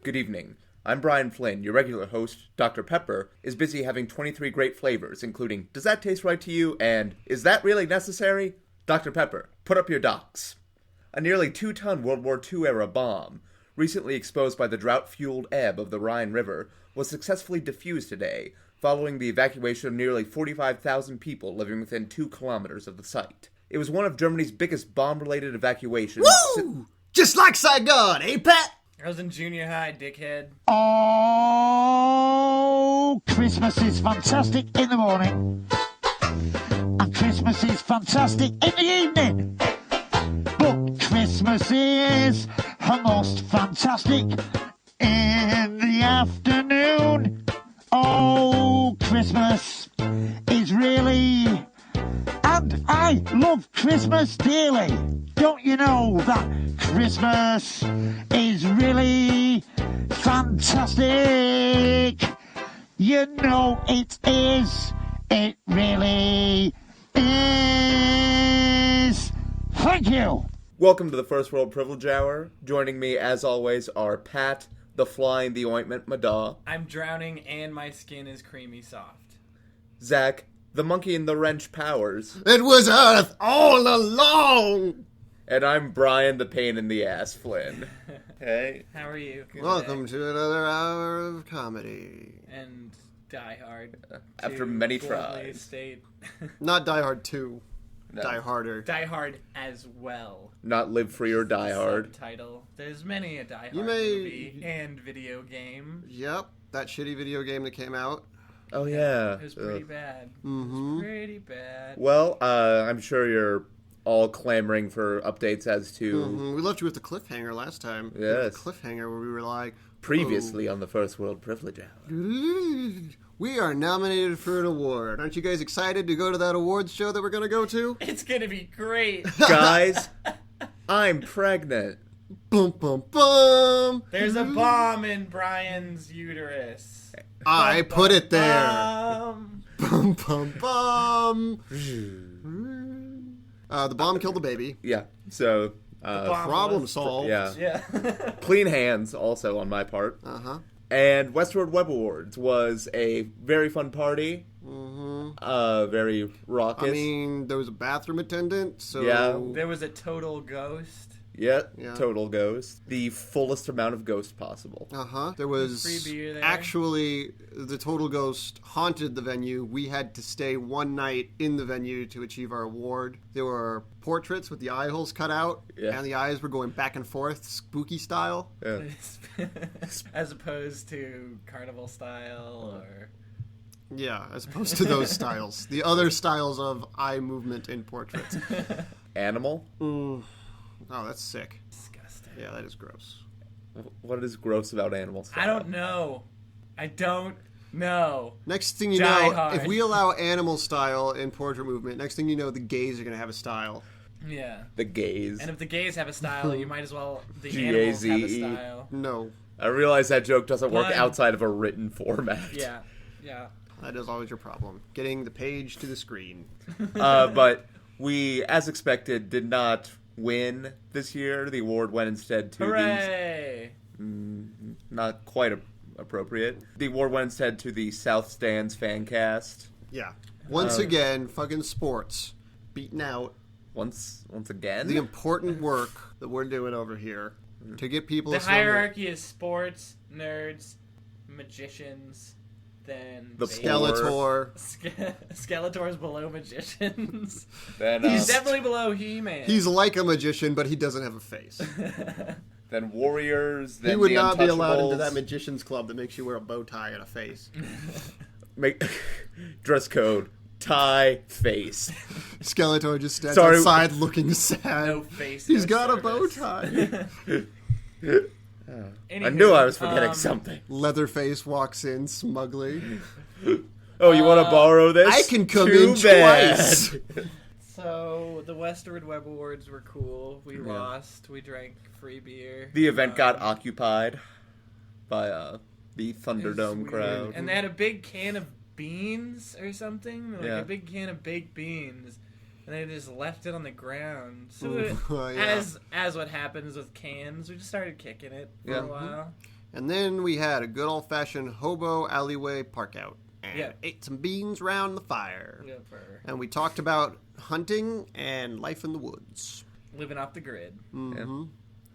Good evening. I'm Brian Flynn. Your regular host, Dr. Pepper, is busy having 23 great flavors, including Does That Taste Right to You? And Is That Really Necessary? Dr. Pepper, put up your docs. A nearly 2-ton World War II-era bomb, recently exposed by the drought-fueled ebb of the Rhine River, was successfully defused today, following the evacuation of nearly 45,000 people living within 2 kilometers of the site. It was one of Germany's biggest bomb-related evacuations. Woo! Just like Saigon, eh, Pat? I was in junior high, dickhead. Oh, Christmas is fantastic in the morning, and Christmas is fantastic in the evening. But Christmas is most fantastic in the afternoon. Oh, Christmas is really... And I love Christmas dearly. Don't you know that Christmas is really fantastic? You know it is. It really is. Thank you. Welcome to the First World Privilege Hour. Joining me, as always, are Pat, the Fly in the Ointment Medaugh. I'm drowning and my skin is creamy soft. Zach, the Monkey in the Wrench Powers. It was Earth all along! And I'm Brian, the Pain in the Ass Flynn. Hey. How are you? Welcome to another hour of comedy. And Die Hard. After many Goldley tries. State. Not Die Hard 2. No. Die Harder. Die Hard as well. Not Live Free or Die Hard. Subtitle. There's many a Die Hard You may- movie and video game. Yep, that shitty video game that came out. Oh, yeah. It was pretty bad. Mm-hmm. It was pretty bad. Well, I'm sure you're all clamoring for updates as to We left you with the cliffhanger last time. Yes. The cliffhanger where we were like, previously on the First World Privilege Hour. we are nominated for an award. Aren't you guys excited to go to that awards show that we're going to go to? It's gonna be great. Guys, I'm pregnant. Bum, bum, bum. There's a bomb in Brian's uterus. I put it there. Bomb. Bum, bum, bum. The bomb killed the baby. Yeah, so, bomb Problem was- solved. yeah. Yeah. Clean hands also on my part. Uh-huh. And Westward Web Awards was a very fun party. Very raucous. I mean, there was a bathroom attendant, so... Yeah. There was a total ghost. Yeah, Yeah. total ghost. The fullest amount of ghost possible. Uh-huh. There was Free beer there. actually the total ghost haunted the venue. We had to stay one night in the venue to achieve our award. There were portraits with the eye holes cut out, Yeah. and the eyes were going back and forth, spooky style. Yeah. As opposed to carnival style or... Yeah, as opposed to those styles. The other styles of eye movement in portraits. Animal? Oh, that's sick. Disgusting. Yeah, that is gross. What is gross about animals? I don't know. I don't know. Next thing you Die know, Hard. if we allow animal style in portrait movement, next thing you know, the gays are going to have a style. Yeah. The gays. And if the gays have a style, you might as well... The G-A-Z-E. animals have a style. No. I realize that joke doesn't work Pun. outside of a written format. Yeah. Yeah. That is always your problem. Getting the page to the screen. But we, as expected, did not win this year. The award went instead to Hooray! not quite appropriate. The award went instead to the South Stands fan cast. Yeah. Once again, fucking sports. Beating out Once again. the important work that we're doing over here to get people... The some- hierarchy is sports, nerds, magicians, then... The babies. Skeletor. Skeletor's below magicians. then, He's definitely below He-Man. He's like a magician, but he doesn't have a face. then Warriors. Then He would the not be allowed into Untouchables. that magician's club that makes you wear a bow tie and a face. Dress code. Tie. Face. Skeletor just stands Sorry. outside looking sad. No face, He's no got a bow service. tie. I knew I was forgetting something. Leatherface walks in smugly. Oh, you want to borrow this? I can come Too in bad. twice. So, the Westward Web Awards were cool. We lost. We drank free beer. The event got occupied by the It was Thunderdome weird. crowd. And they had a big can of beans or something. Like Yeah. a big can of baked beans. And they just left it on the ground. So Ooh, yeah. as what happens with cans, we just started kicking it for Yeah. a while. And then we had a good old-fashioned hobo alleyway park-out. And Yeah. ate some beans round the fire. Yipper. And we talked about hunting and life in the woods. Living off the grid. Mm-hmm.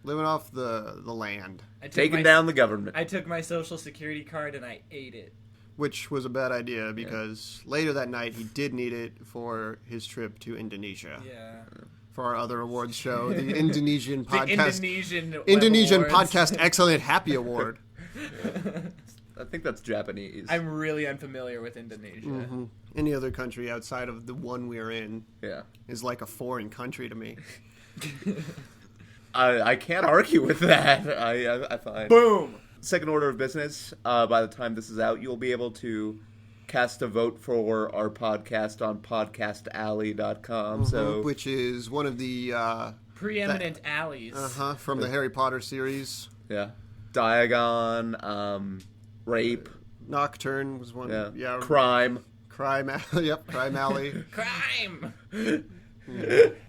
Living off the land, I took Taking my- down the government. I took my social security card and I ate it. which was a bad idea because later that night he did need it for his trip to Indonesia. Yeah. For our other awards show, the Indonesian The podcast. Indonesian Web Awards. Podcast Excellent Happy Award. I think that's Japanese. I'm really unfamiliar with Indonesia. Mm-hmm. Any other country outside of the one we're in Yeah. is like a foreign country to me. I can't argue with that. I find. Boom! Second order of business, by the time this is out, you'll be able to cast a vote for our podcast on podcastalley.com. So, Which is one of the Preeminent alleys. from the Harry Potter series. yeah. Diagon, Rape, Nocturne was one. yeah. Crime. Crime Alley. Yep, Crime Alley. Crime!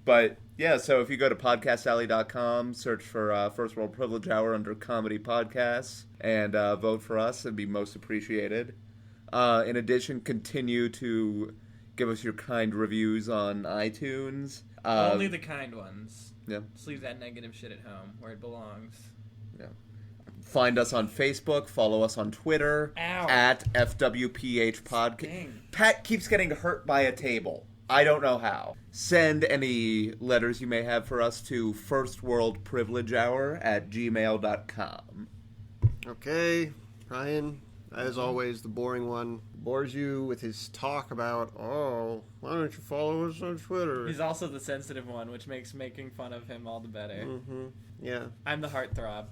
But, yeah, so if you go to podcastalley.com, search for First World Privilege Hour under Comedy Podcasts, and vote for us, it'd be most appreciated. In addition, continue to give us your kind reviews on iTunes. Only the kind ones. Yeah. Just leave that negative shit at home where it belongs. Yeah. Find us on Facebook. Follow us on Twitter. Ow. At FWPH Podcast. Dang. Pat keeps getting hurt by a table. I don't know how. Send any letters you may have for us to firstworldprivilegehour@gmail.com. Okay, Ryan, as always, the boring one bores you with his talk about, why don't you follow us on Twitter? He's also the sensitive one, which makes making fun of him all the better. Mm-hmm. Yeah, I'm the heartthrob.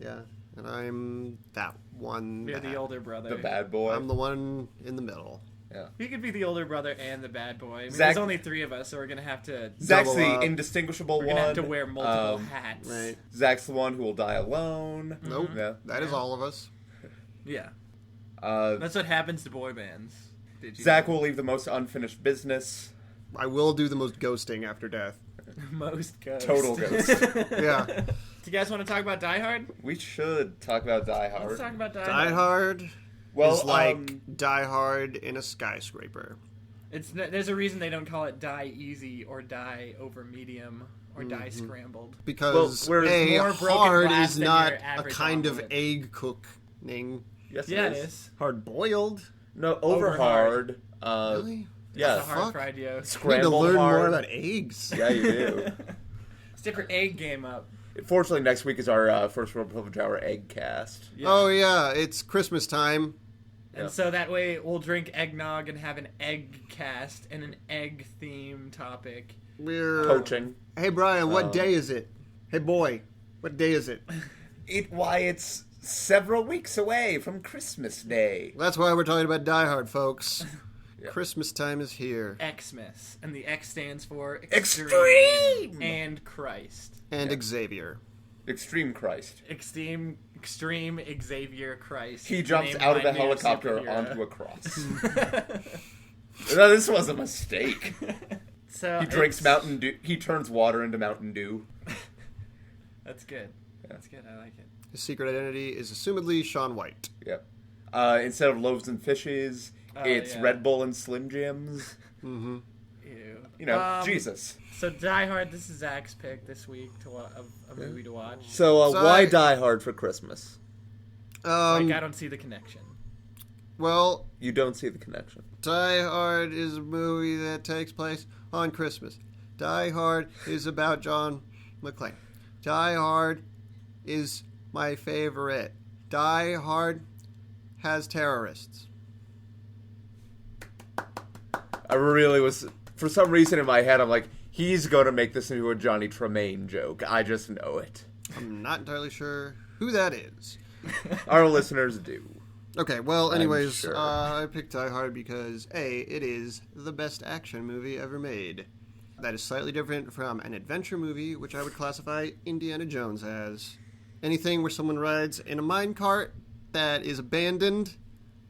yeah. And I'm that one. You're the older brother. The bad boy. I'm the one in the middle. Yeah. He could be the older brother and the bad boy. I mean, Zach- there's only three of us, so we're gonna have to. Zach's Double the up. indistinguishable We're one. gonna have to wear multiple hats. Right. Zach's the one who will die alone. Nope. Yeah. That is all of us. Yeah, Uh, that's what happens to boy bands. Did you Zach know? will leave the most unfinished business. I will do the most ghosting after death. most ghost. Total ghost. Yeah. Do you guys want to talk about Die Hard? We should talk about Die Hard. Let's talk about Die, Die Hard Well, is like Die Hard in a skyscraper. There's a reason they don't call it Die Easy or Die Over Medium or Die Scrambled. Because Well, whereas more broken hard glass is than not your a average kind of omelet. egg cooking. Yes, Yeah, it it is. is. Hard boiled. No, over Over hard. Really? Yeah, It's a hard fuck? fried yo. I need to scrambled learn hard. more about eggs. Yeah, you do. Step your egg game up. Fortunately, next week is our First World Privilege Hour egg cast. Yeah. Oh yeah, it's Christmas time. And Yeah. so that way we'll drink eggnog and have an egg cast and an egg theme topic. We're Poaching. Hey Brian, what day is it? Hey boy, what day is it? It's several weeks away from Christmas Day. That's why we're talking about Die Hard, folks. Yeah. Christmas time is here. Xmas. And the X stands for Extreme! and Christ. And Xavier. Extreme Christ. Extreme Xavier Christ. He jumps Name out of my a new helicopter superhero. onto a cross. No, this was a mistake. So He drinks it's- Mountain Dew. He turns water into Mountain Dew. That's good. That's good. I like it. His secret identity is assumedly Shaun White. Yep. Instead of loaves and fishes, it's yeah. Red Bull and Slim Jims. Mm-hmm. Ew. You know, Jesus. So Die Hard. This is Zach's pick this week of a movie to watch. So, So why I- Die Hard for Christmas? Like I don't see the connection. Well, You don't see the connection. Die Hard is a movie that takes place on Christmas. Die Hard is about John McClane. Die Hard is my favorite. Die Hard has terrorists. I really was, for some reason in my head, I'm like, he's going to make this into a Johnny Tremaine joke. I just know it. I'm not entirely sure who that is. Our listeners do. Okay, well, I'm anyways, sure. I picked Die Hard because, A, it is the best action movie ever made. That is slightly different from an adventure movie, which I would classify Indiana Jones as. Anything where someone rides in a minecart that is abandoned,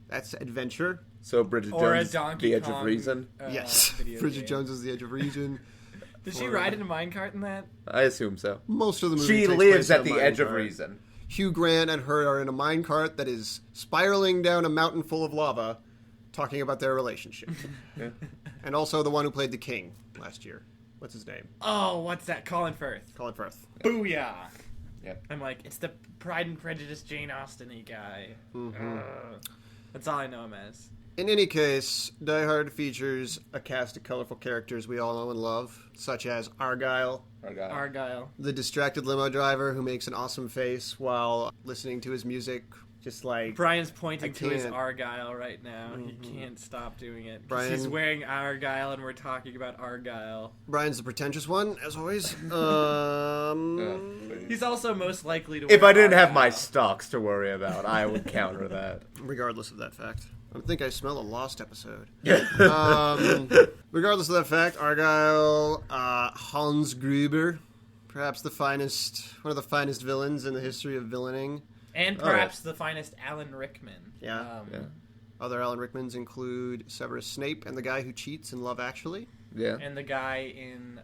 that's adventure. So Bridget Or a Jones, Donkey The Edge Kong, of Reason. Yes, video Bridget game. Jones is the Edge of Reason. Does she ride in a minecart in that? I assume so. Most of the movie She takes lives place at in a the edge of minecart. reason. Hugh Grant and her are in a minecart that is spiraling down a mountain full of lava, talking about their relationship. Yeah. And also the one who played the king last year. What's his name? Oh, what's that? Colin Firth. Colin Firth. Booyah! Yep. I'm like, it's the Pride and Prejudice Jane Austen-y guy. That's all I know him as. In any case, Die Hard features a cast of colorful characters we all know and love, such as Argyle, Argyle. the distracted limo driver who makes an awesome face while listening to his music, just like... Brian's pointing I to his can't. Argyle right now. He can't stop doing it. 'Cause Brian- he's wearing Argyle and we're talking about Argyle. Brian's the pretentious one, as always. He's also most likely to If wear I didn't have my Argyle. stocks to worry about, I would counter that. Regardless of that fact. I think I smell a lost episode. Yeah. Regardless of that fact, Argyle, Hans Gruber, perhaps one of the finest villains in the history of villaining. And perhaps the finest Alan Rickman. Yeah. Yeah. Other Alan Rickmans include Severus Snape and the guy who cheats in Love Actually. Yeah. And the guy in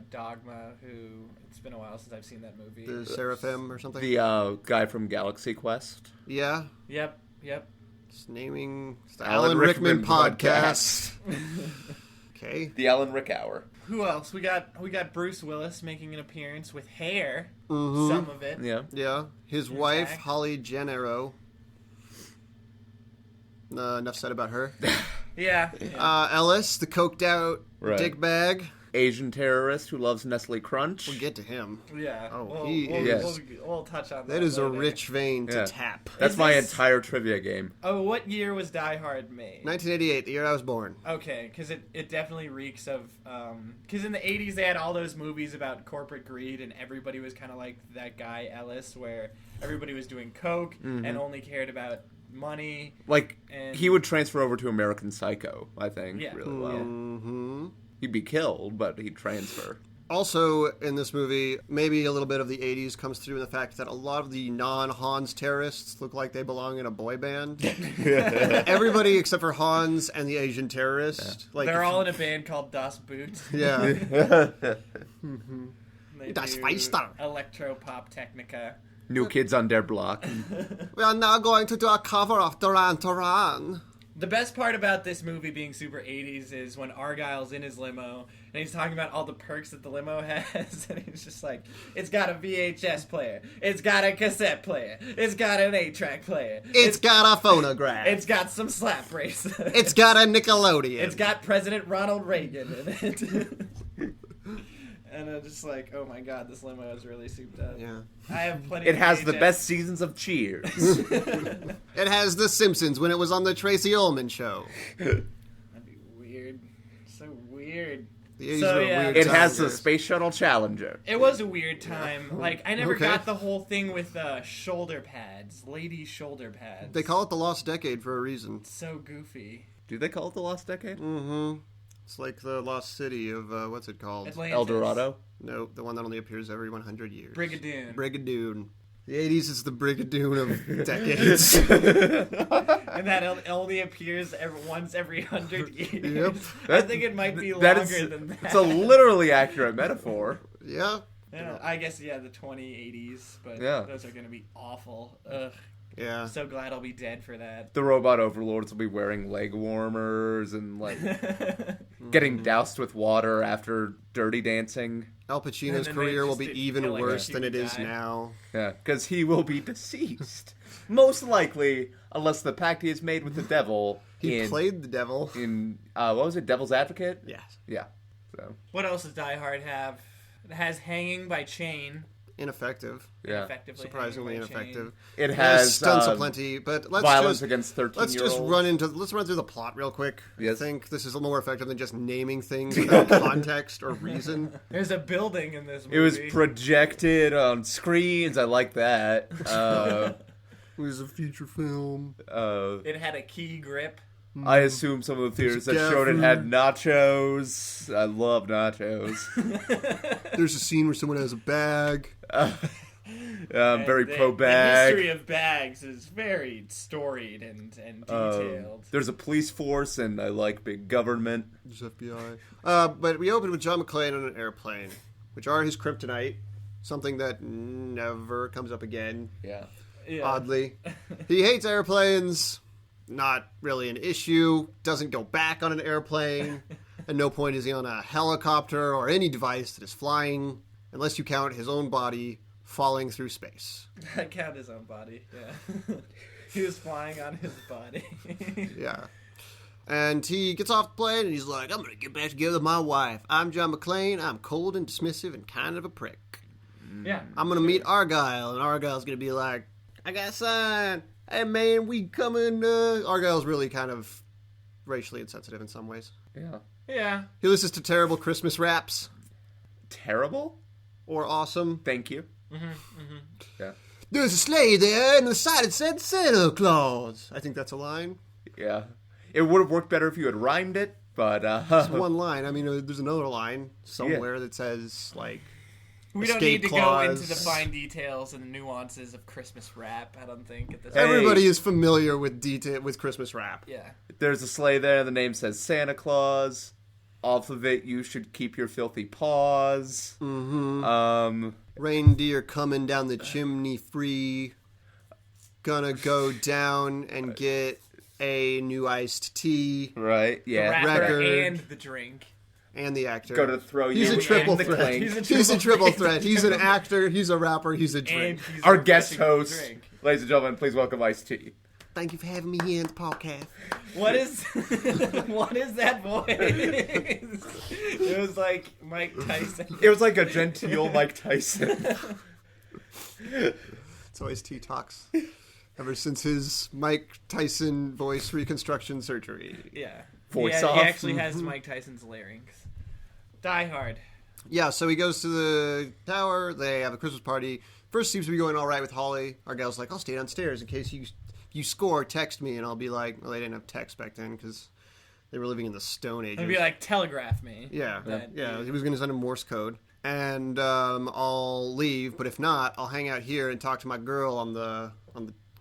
Dogma who... It's been a while since I've seen that movie. The Seraphim or something. The guy from Galaxy Quest. Yeah. Yep. It's naming... It's the Alan Alan Rickman, Rickman podcast. Okay. The Alan Rick Hour. Who else? We got Bruce Willis making an appearance with hair. Mhm. Some of it. Yeah. Yeah. His In wife, fact. Holly Gennaro. Enough said about her. Yeah. Ellis, the coked out Right. dickbag. Asian terrorist who loves Nestle Crunch. We'll get to him. Yeah. Oh, We'll touch on that. That is a later. rich vein to Yeah. tap. That's Is my this- entire trivia game. Oh, what year was Die Hard made? 1988, the year I was born. Okay, because it definitely reeks of... Because in the 80s they had all those movies about corporate greed and everybody was kind of like that guy Ellis where everybody was doing coke and only cared about money. Like, And- he would transfer over to American Psycho, I think, Yeah. really well. Mm-hmm. He'd be killed, but he'd transfer. Also, in this movie, maybe a little bit of the 80s comes through in the fact that a lot of the non-Hans terrorists look like they belong in a boy band. Everybody except for Hans and the Asian terrorist. Like, They're all in a band called Das Boot. Yeah. They Das do Feister. Electro-pop Technica. New Kids on their Block. We are now going to do a cover of Duran Duran. The best part about this movie being super 80s is when Argyle's in his limo and he's talking about all the perks that the limo has and he's just like, it's got a VHS player, it's got a cassette player, it's got an 8-track player, It's got a phonograph. it's got some slap bracelets, It's got a Nickelodeon. it's got President Ronald Reagan in it. And I'm just like, oh my god, this limo is really souped up. Yeah. I have plenty It of has the VHS. best seasons of Cheers. It has The Simpsons when it was on the Tracy Ullman show. That'd be weird. So weird. The 80s So, were a yeah. weird It time has the years. Space Shuttle Challenger. It was a weird time. Like, I never Okay. got the whole thing with shoulder pads. Lady shoulder pads. They call it the Lost Decade for a reason. So goofy. Do they call it the Lost Decade? Mm-hmm. It's like the Lost City of, what's it called? Atlantis. El Dorado? No, the one that only appears every 100 years. Brigadoon. Brigadoon. The 80s is the Brigadoon of decades. And that only appears once every 100 years. Yep. I think it might be longer That is, than that. It's a literally accurate metaphor. Yeah. Yeah, I guess, yeah, the 2080s. But Yeah. those are going to be awful. Ugh. Yeah. I'm so glad I'll be dead for that. The robot overlords will be wearing leg warmers and, like, getting doused with water after dirty dancing. Al Pacino's And then career they will just be even feel like worse he than would it is die. now. Yeah, because he will be deceased. Most likely, unless the pact he has made with the devil He played the devil. in what was it, Devil's Advocate? Yes. Yeah. So, What else does Die Hard have? It has hanging by chain. Ineffective. yeah. Effectively Surprisingly hanging by chain. ineffective. It There's has stunts aplenty, but let's violence just against 13-year-olds. let's run through the plot real quick. Yes. I think this is more effective than just naming things without context or reason. There's a building in this movie. It was projected on screens. I like that. It was a feature film. It had a key grip. I assume some of the theaters that showed it had nachos. I love nachos. There's a scene where someone has a bag. I'm very The pro-bag. history of bags is very storied and detailed. There's a police force, and I like big government. There's FBI. But we opened with John McClane on an airplane, which are his kryptonite. something that never comes up again. Yeah. Oddly. He hates airplanes. Not really an issue. Doesn't go back on an airplane. At no point is he on a helicopter or any device that is flying, unless you count his own body falling through space. I count his own body, yeah. He was flying on his body. Yeah. And he gets off the plane and he's like, I'm going to get back together with my wife. I'm John McClane. I'm cold and dismissive and kind of a prick. Yeah. I'm going to meet Argyle, and Argyle's going to be like, I got a sign. Hey, man, we coming. Argyle's really kind of racially insensitive in some ways. Yeah. Yeah. He listens to terrible Christmas raps. Terrible? Or awesome. Thank you. Yeah. There's a sleigh there, and the side it said Santa Claus. I think that's a line. Yeah. It would have worked better if you had rhymed it, but... It's one line. I mean, there's another line somewhere that says, like... We don't escape need to clause. go into the fine details and the nuances of Christmas rap, I don't think, at this Hey. Everybody is familiar with Christmas rap. Yeah. There's a sleigh there. The name says Santa Claus. Off of it, you should keep your filthy paws. Mm-hmm. Reindeer coming down the chimney free. Gonna go down and get a new iced tea. Right, The yeah. rapper Record. and the drink. And the actor. Go to throw you He's a in triple the threat. clink. He's a triple threat. He's an actor, he's a rapper, he's a And drink. he's Our guest refreshing the host, drink. ladies and gentlemen, please welcome Ice T. Thank you for having me here in the podcast. What is what is that voice? It was like Mike Tyson. It was like a genteel Mike Tyson. It's always T Talks. Ever since his Mike Tyson voice reconstruction surgery. Yeah. Voice He off. actually has Mike Tyson's larynx. Die Hard. Yeah, so he goes to the tower. They have a Christmas party. First seems to be going all right with Holly. Our gal's like, I'll stay downstairs in case you score, text me. And I'll be like, well, they didn't have text back then because they were living in the Stone Ages. It'd be like, telegraph me. Yeah, That- he was going to send him Morse code. And I'll leave, but if not, I'll hang out here and talk to my girl on the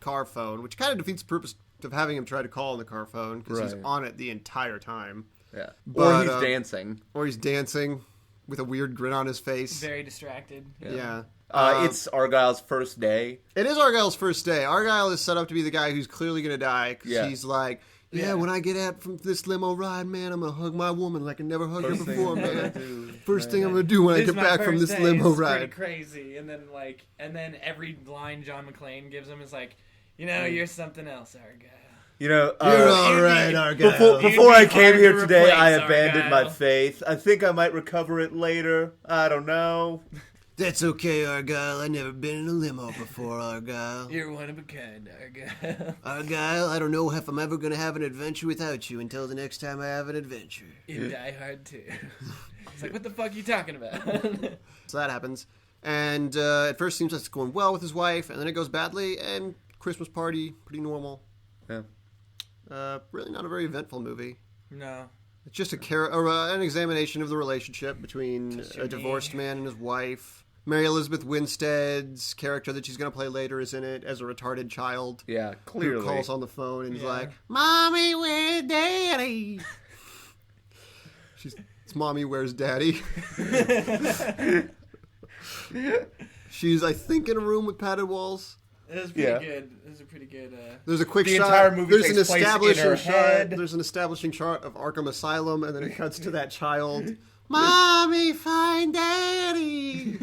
car phone, which kind of defeats the purpose of having him try to call on the car phone because he's Right. on it the entire time. Yeah. But, Or he's dancing. Or he's dancing with a weird grin on his face. Very distracted. Yeah. It's Argyle's first day. It is Argyle's first day. Argyle is set up to be the guy who's clearly going to die because Yeah. he's like, Yeah. when I get out from this limo ride, man, I'm going to hug my woman like I never hugged her First thing before, I'm gonna man. do. First thing I'm going to do when I This get is my back from first this day. limo It's pretty ride. crazy. And then every line John McClane gives him is like, you're something else, Argyle. You know, You're all you right, need- Argyle. Before I You'd be came hard here to today, replace, I abandoned my Argyle. faith. I think I might recover it later. I don't know. That's okay, Argyle. I've never been in a limo before, Argyle. You're one of a kind, Argyle. Argyle, I don't know if I'm ever going to have an adventure without you until the next time I have an adventure. In Die Hard 2. It's like, what the fuck are you talking about? So that happens. And at first seems like it's going well with his wife, and then it goes badly, and Christmas party, pretty normal. Yeah. Really not a very eventful movie. No. It's just an examination of the relationship between a divorced man and his wife. Mary Elizabeth Winstead's character that she's going to play later is in it as a retarded child. Yeah, Who clearly. calls on the phone and is Yeah. like, Mommy, where's Daddy? It's Mommy, where's Daddy? She's, I think, in a room with padded walls. It was pretty Yeah. good. It was a pretty good... There's a quick The shot. entire movie There's takes an place in establishing her shot. head. There's an establishing shot of Arkham Asylum, and then it cuts to that child. Mommy, find Daddy.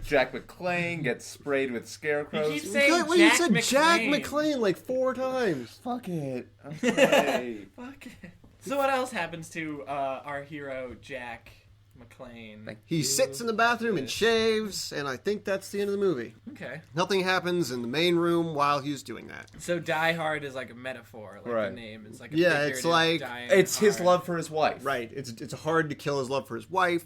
Jack McClane gets sprayed with scarecrows. You keep saying Wait, you Jack said Jack McClane. McClane like 4 times. Fuck it. I'm sorry. Fuck it. So what else happens to our hero, Jack McClane? He sits in the bathroom and shaves, and I think that's the end of the movie. Okay. Nothing happens in the main room while he's doing that. So Die Hard is like a metaphor, like Right. the name. It's like a Yeah, it's figurative like- dying It's his hard. love for his wife. Right. It's hard to kill his love for his wife.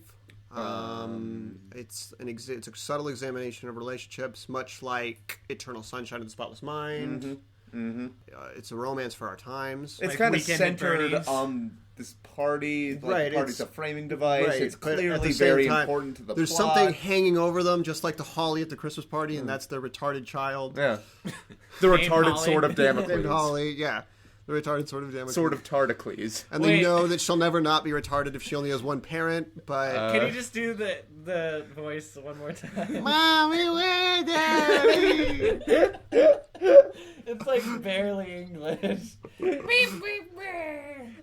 It's a subtle examination of relationships, much like Eternal Sunshine of the Spotless Mind. It's a romance for our times. It's Like kind of Weekend at centered Bernie's. on this party. Like Right, the party's it's- a framing device. Right, It's but at the clearly same very time, important to the there's plot. something hanging over them, just like the Holly at the Christmas party, and that's their retarded child Yeah. The retarded Holly. sword of named Damocles. Holly. Yeah, The retarded sort of Damocles. Sort of Tardicles. And Wait. they know that she'll never not be retarded if she only has one parent, but... Can you just do the voice one more time? Mommy, where Daddy? It's like barely English.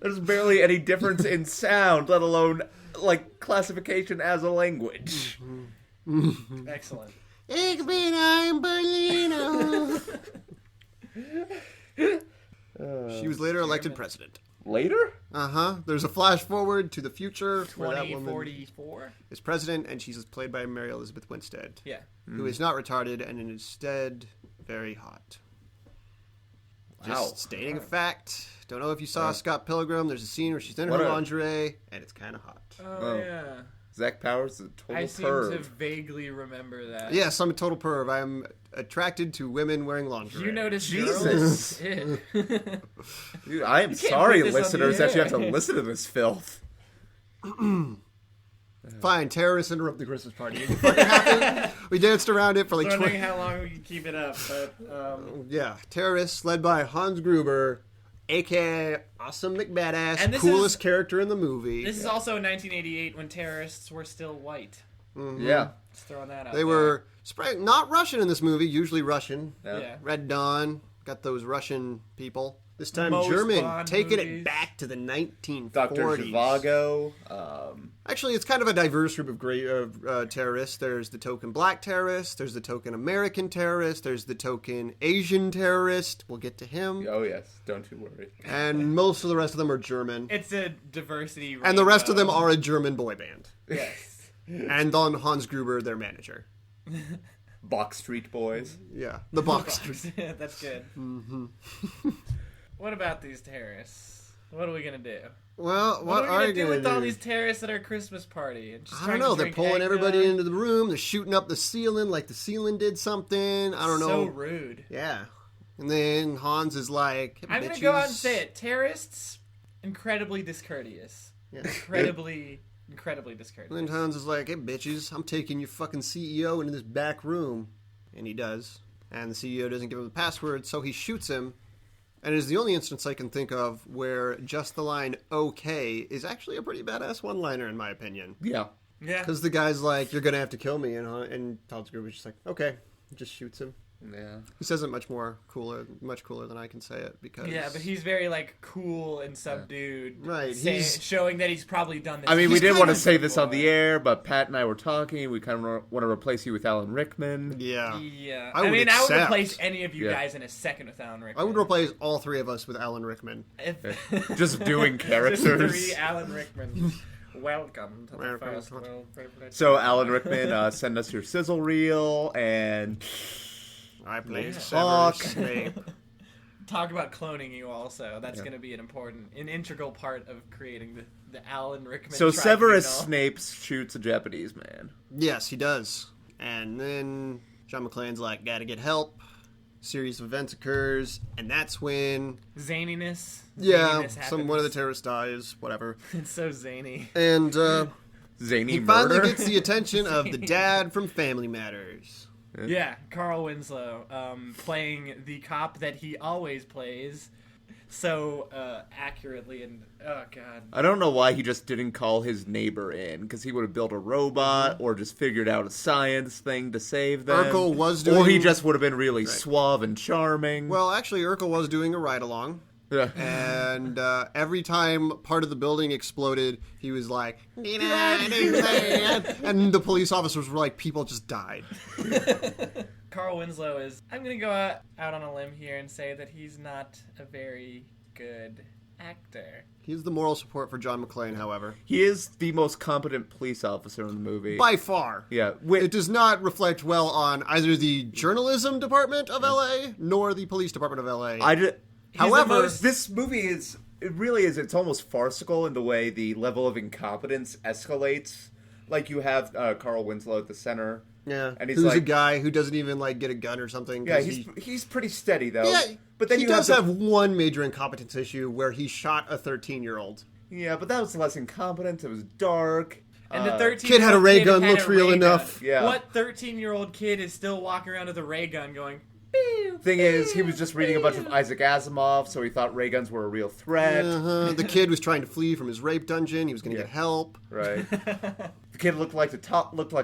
There's barely any difference in sound, let alone, like, classification as a language. Excellent. Ich bin ein Berliner. She was later elected president. Later? There's a flash forward to the future where that woman 2044? is president, and she's played by Mary Elizabeth Winstead, Yeah. who is not retarded and instead very hot. Wow. Just stating a fact. Don't know if you saw Scott Pilgrim. There's a scene where she's in What her a- lingerie, and it's kind of hot. Oh, yeah. Zach Powers is a total I seem perv. to vaguely remember that. Yes, I'm a total perv. I'm attracted to women wearing lingerie. You notice Jesus. girls? Dude, I am can't sorry, put this on listeners, the that you have to air. listen to this filth. Fine, terrorists interrupt the Christmas party. It fucking happened. We danced around it for like 20... Wondering how long we can keep it up, but Yeah, terrorists led by Hans Gruber, a.k.a. Awesome McBadass, And this coolest is- character in the movie. this is also in 1988 when terrorists were still white. Yeah. Just throwing that out. They were not Russian in this movie, usually Russian. Yeah. Red Dawn, got those Russian people. This time Most German, Bond taking movies. it back to the 1940s. Dr. Zhivago. Actually, it's kind of a diverse group of great terrorists. There's the token black terrorist, there's the token American terrorist, there's the token Asian terrorist. We'll get to him. Oh, yes. Don't you worry. And most of the rest of them are German. It's a diversity. And the rest of them rainbow. are a German boy band. Yes. And on Hans Gruber, their manager. Box Street Boys. Yeah, the box. Yeah, that's good. What about these terrorists? What are we gonna do? Well, What are are we you gonna do gonna with do? all these terrorists at our Christmas party? And just I trying don't know. to They're drink pulling everybody eggnog? into the room. They're shooting up the ceiling like the ceiling did something. I don't know. So rude. Yeah. And then Hans is like, I'm gonna go out and say it. Terrorists, incredibly discourteous. Yeah. Incredibly discourteous. And then Hans is like, hey, bitches, I'm taking your fucking CEO into this back room. And he does. And the CEO doesn't give him the password, so he shoots him. And it is the only instance I can think of where just the line, okay, is actually a pretty badass one-liner, in my opinion. Yeah. Yeah. Because the guy's like, you're going to have to kill me. And Hans Gruber's just like, okay. Just shoots him. Yeah. He says it much cooler than I can say it because Yeah, but he's very like cool and subdued. Right, He's showing that he's probably done this. I mean, we He's didn't kind want to of say this on the before. air, but Pat and I were talking. We kind of want to replace you with Alan Rickman. yeah, Yeah. I I would mean, I would accept. replace any of you Yeah. guys in a second with Alan Rickman. I would replace all three of us with Alan Rickman. If... Just doing Just characters. 3 Alan Rickman. Welcome to the Welcome first to- world privilege. So, Alan Rickman, send us your sizzle reel, and I play Yeah. Severus Fuck. Snape. Talk about cloning you also. That's Yeah. going to be an integral part of creating the Alan Rickman so Severus tribunal. Snape shoots a Japanese man. Yes, he does. And then John McClane's like, gotta get help. Series of events occurs, and that's when Zaniness. yeah, Zaniness one of the happens. terrorists dies, whatever. It's so zany. And Zany he murder. finally gets the attention of the dad from Family Matters. Yeah, Carl Winslow, playing the cop that he always plays so accurately, and oh god. I don't know why he just didn't call his neighbor in, because he would have built a robot or just figured out a science thing to save them. Urkel was Or he doing- just would have been really suave and charming. Well, actually, Urkel was doing a ride-along. Yeah. And every time part of the building exploded, he was like, "Did I do that?" And the police officers were like, people just died. Carl Winslow is. I'm gonna go out on a limb here and say that he's not a very good actor. He's the moral support for John McClane, however. He is the most competent police officer in the movie. By far. Yeah. It does not reflect well on either the journalism department of LA nor the police department of LA. However, this movie it really is, it's almost farcical in the way the level of incompetence escalates. Like, you have Carl Winslow at the center. yeah, And he's who's a like, guy who doesn't even like get a gun or something. yeah, 'cause he's pretty steady, though. yeah, but then he you does have have one major incompetence issue where he shot a 13-year-old. Yeah, but that was less incompetence. It was dark. And the 13-year-old Kid had a ray gun, looked real enough. Yeah. What 13-year-old kid is still walking around with a ray gun going, pew, Thing is, he was just reading a bunch of Isaac Asimov, so he thought ray guns were a real threat. The kid was trying to flee from his rape dungeon. He was going to get help. Right. The kid looked like a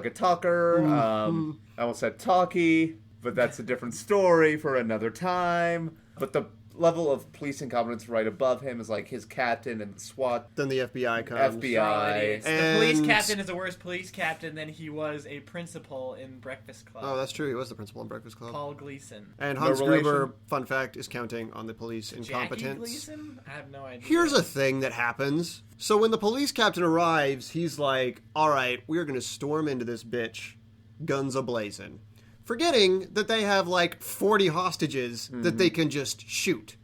talker. I almost said talkie, but that's a different story for another time. But the level of police incompetence right above him is like his captain and the SWAT. Then the FBI comes. FBI. The police captain is a worse police captain than he was a principal in Breakfast Club. Oh, that's true. He was the principal in Breakfast Club. Paul Gleason. And Hans Gruber, fun fact, is counting on the police incompetence. Jackie Gleason? I have no idea. Here's a thing that happens. So when the police captain arrives, he's like, all right, we're going to storm into this bitch, guns a-blazing. Forgetting that they have like 40 hostages that they can just shoot.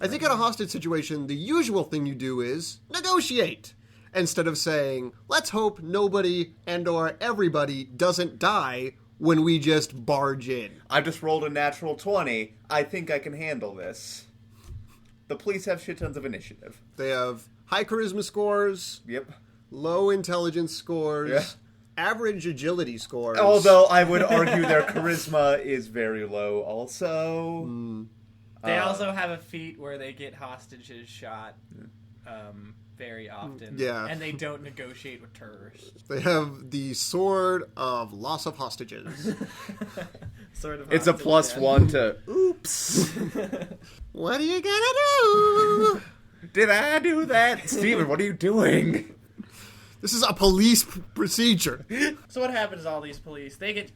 I think in a hostage situation, the usual thing you do is negotiate. Instead of saying, let's hope nobody and or everybody doesn't die when we just barge in. I just rolled a natural 20. I think I can handle this. The police have shit tons of initiative. They have high charisma scores. Yep. Low intelligence scores. Yeah. Average agility scores. Although I would argue their charisma is very low also. They also have a feat where they get hostages shot very often. Yeah. And they don't negotiate with terrorists. They have the sword of loss of hostages. Sort of It's a hostage, +1 to oops. What are you gonna do? Did I do that? Steven, what are you doing? This is a police procedure. So what happens to all these police? They get...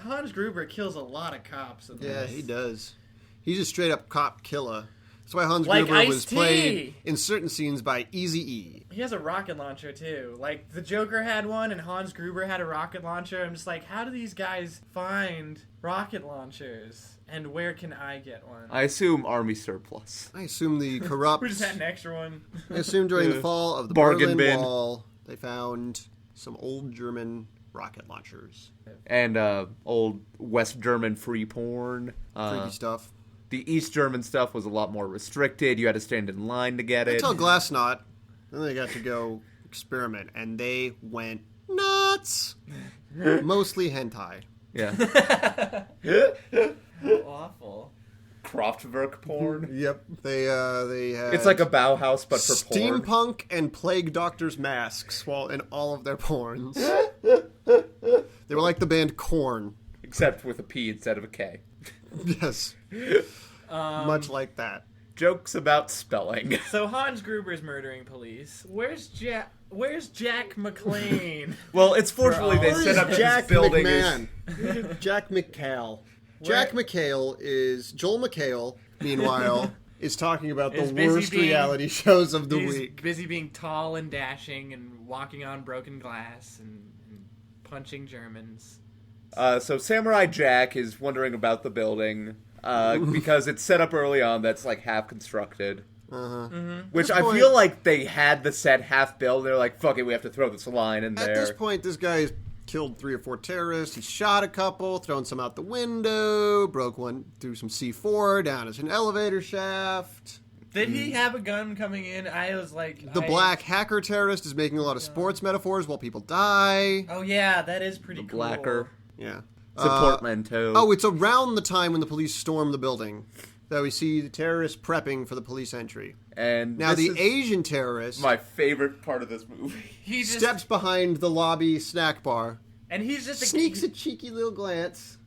Hans Gruber kills a lot of cops. In Yeah, this. he does. He's a straight up cop killer. That's why Hans Like Gruber was Ice-T. played in certain scenes by Eazy-E. He has a rocket launcher, too. Like, the Joker had one, and Hans Gruber had a rocket launcher. I'm just like, how do these guys find rocket launchers? And where can I get one? I assume army surplus. I assume the corrupt... We just had an extra one. I assume during the fall of the Bargain Berlin bin. Wall, they found some old German rocket launchers. And old West German free porn. Creepy stuff. The East German stuff was a lot more restricted. You had to stand in line to get it. Until Glassnot, then they got to go experiment, and they went nuts. Mostly hentai. Yeah. Awful. Kraftwerk porn. Yep. They had... It's like a Bauhaus, but for porn. steampunk and plague doctors' masks while in all of their porns. They were like the band Korn. Except with a P instead of a K. Yes. Much like that. Jokes about spelling. So Hans Gruber's murdering police. Where's Jack McClane? Well, it's fortunately they Where set is up Jack this building. McMahon? Jack McHale. Jack McHale is... Joel McHale, meanwhile, is talking about the Is busy worst being- reality shows of the He's week. busy being tall and dashing and walking on broken glass and punching Germans. So Samurai Jack is wondering about the building because it's set up early on that's like half constructed. Which At I this point- feel like they had the set half built. They're like, fuck it, we have to throw this line in At there. this point, this guy's killed 3 or 4 terrorists. He shot a couple, thrown some out the window, broke one through some C4 down as an elevator shaft. Did he have a gun coming in? I was like... The black hacker terrorist is making a lot of sports metaphors while people die. Oh yeah, that is pretty cool. Blacker. Yeah. It's a portmanteau. Oh, it's around the time when the police storm the building that we see the terrorists prepping for the police entry. And Now, this the is Asian terrorist my favorite part of this movie. He just steps behind the lobby snack bar, and he's just sneaks a cheeky little glance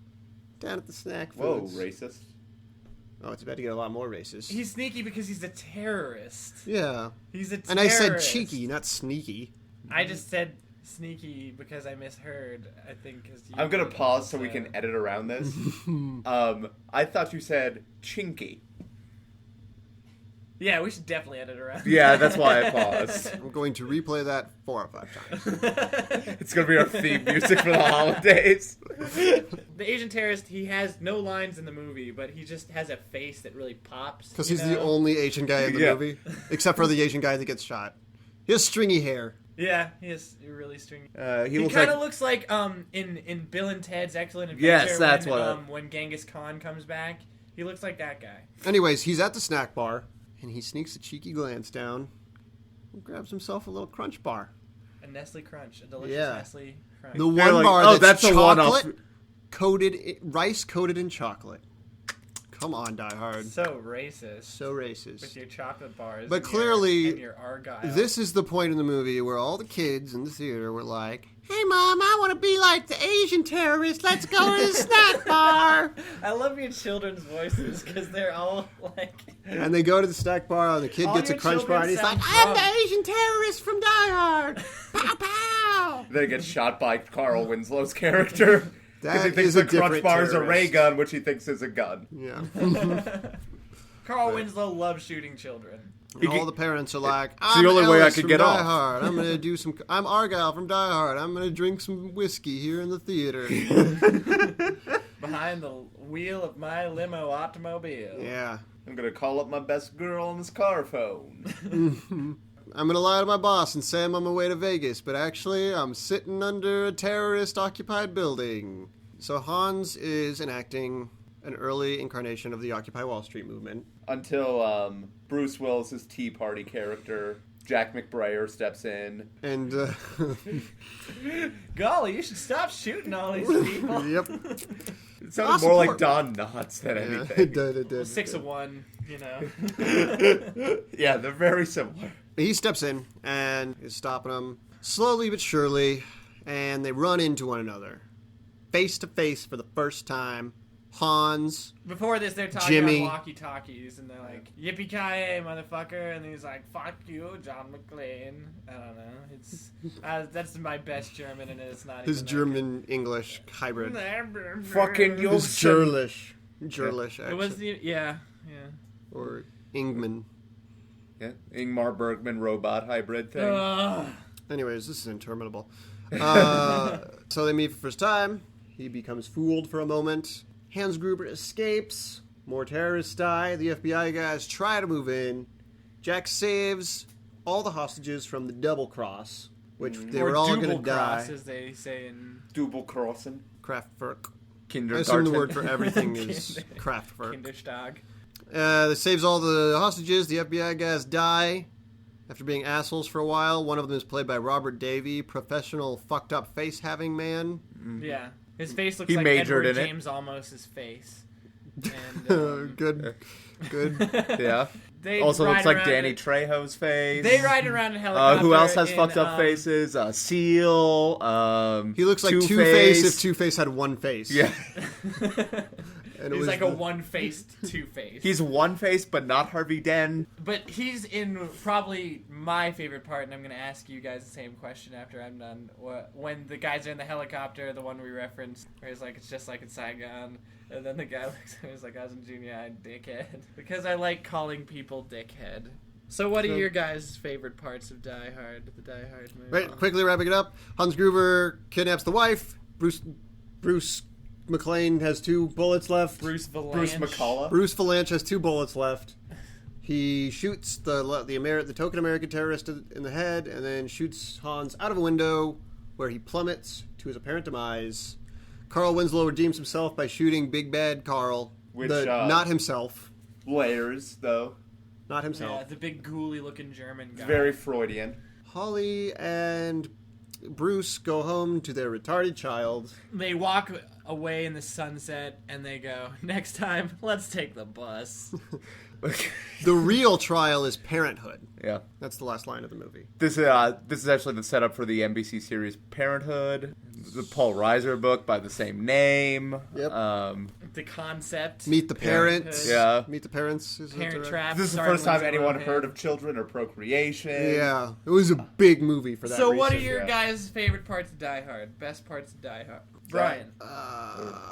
down at the snack Whoa, foods. racist. Oh, it's about to get a lot more racist. He's sneaky because he's a terrorist. Yeah. He's a terrorist. And I said cheeky, not sneaky. I just said sneaky because I misheard. I think because I'm gonna pause so we can edit around this. I thought you said chinky. Yeah, we should definitely edit around. Yeah, that's why I paused. I'm going to replay that 4 or 5 times. It's gonna be our theme music for the holidays. The Asian terrorist, he has no lines in the movie, but he just has a face that really pops. Because you he's the know? only Asian guy in the Yeah. movie. Except for the Asian guy that gets shot. He has stringy hair. Yeah, he has really stringy. He He looks kind like of looks like in Bill and Ted's Excellent Adventure. Yes, that's when, when Genghis Khan comes back. He looks like that guy. Anyways, he's at the snack bar, and he sneaks a cheeky glance down and grabs himself a little crunch bar. A Nestle Crunch, a delicious Yeah. Nestle Crunch. The one like, bar oh, that's that's a one-off. chocolate coated, rice coated in chocolate. Come on, Die Hard. So racist. So racist. With your chocolate bars. But and clearly, and your Argyle. This is the point in the movie where all the kids in the theater were like, "Hey, Mom, I want to be like the Asian terrorist. Let's go to the snack bar." I love your children's voices because they're all like... And they go to the snack bar, and the kid All gets a your crunch bar, and he's like, children "I'm sound the Asian terrorist from Die Hard." Pow, pow. Then he gets shot by Carl Winslow's character. Because he That thinks is a the crunch different bar is a ray terrorist. gun, which he thinks is a gun. Yeah. Carl Winslow loves shooting children. And all the parents are like, the "I'm only way I Ellis could from get Die off." Hard. I'm gonna do some. I'm Argyle from Die Hard. I'm gonna drink some whiskey here in the theater." Behind the wheel of my limo automobile. Yeah. I'm gonna call up my best girl on his car phone. I'm gonna lie to my boss and say I'm on my way to Vegas, but actually I'm sitting under a terrorist-occupied building. So Hans is enacting an early incarnation of the Occupy Wall Street movement. Until Bruce Willis's Tea Party character, Jack McBrayer, steps in. And, Golly, you should stop shooting all these people. yep. It sounded I'll more like support- Don Knotts than Yeah, anything. it did, it did. 6 of 1, you know. Yeah, they're very similar. He steps in and is stopping them slowly but surely, and they run into one another. Face to face for the first time. Hans. Before this, they're talking Jimmy. on walkie-talkies, and they're like, "Yippee-ki-yay, motherfucker!" And he's like, "Fuck you, John McClane." I don't know. It's that's my best German, and it's not His even German-English hybrid. Fucking His Joseph. Gerlish accent. It was yeah. Or Ingman. Yeah, Ingmar Bergman robot hybrid thing. Anyways, this is interminable. So they meet for the first time. He becomes fooled for a moment. Hans Gruber escapes. More terrorists die. The FBI guys try to move in. Jack saves all the hostages from the double cross, which they Or were all double going to die. cross, as they say in Double crossing. Kraftwerk. I Kindergarten. assume the word for everything is Kraftwerk. Kinderstag. That saves all the hostages. The FBI guys die after being assholes for a while. One of them is played by Robert Davey, professional fucked up face having man. Yeah, his face looks He like majored Edward in it. James Olmost's face. And, Good. Yeah. they Also ride looks like around Danny in- Trejo's face. They ride around in helicopter. Who else has in, fucked up faces? Seal. He looks like Two-Face. Two-Face if Two-Face had one face. Yeah. And it He's was like a one-faced Two-Face. He's one face, but not Harvey Dent. But he's in probably my favorite part, and I'm going to ask you guys the same question after I'm done. When the guys are in the helicopter, the one we referenced, where he's like, "It's just like in Saigon," and then the guy looks at me, he's like, "I was in junior high, dickhead," because I like calling people dickhead. So what are your guys' favorite parts of Die Hard, the Die Hard movie? Right, quickly wrapping it up. Hans Gruber kidnaps the wife. Bruce McClane has 2 bullets left. Bruce Valanche. Bruce McCullough. Bruce Valanche has 2 bullets left. He shoots the token American terrorist in the head, and then shoots Hans out of a window, where he plummets to his apparent demise. Carl Winslow redeems himself by shooting Big Bad Carl, Which, not himself, Layers, though. not Yeah, himself. the big ghouly-looking German guy. It's very Freudian. Holly and Bruce go home to their retarded child. They walk away in the sunset, and they go, "Next time, let's take the bus." The real trial is Parenthood. Yeah. That's the last line of the movie. This is actually the setup for the NBC series Parenthood, the Paul Reiser book by the same name. Yep. The concept. Meet the Parents. Yeah. Meet the Parents. Is Parent it Trap. This is the starring first time Lindsay anyone Lohan. heard of children or procreation. Yeah. It was a big movie for that So reason. what are your yeah. guys' favorite parts of Die Hard? Best parts of Die Hard? Brian.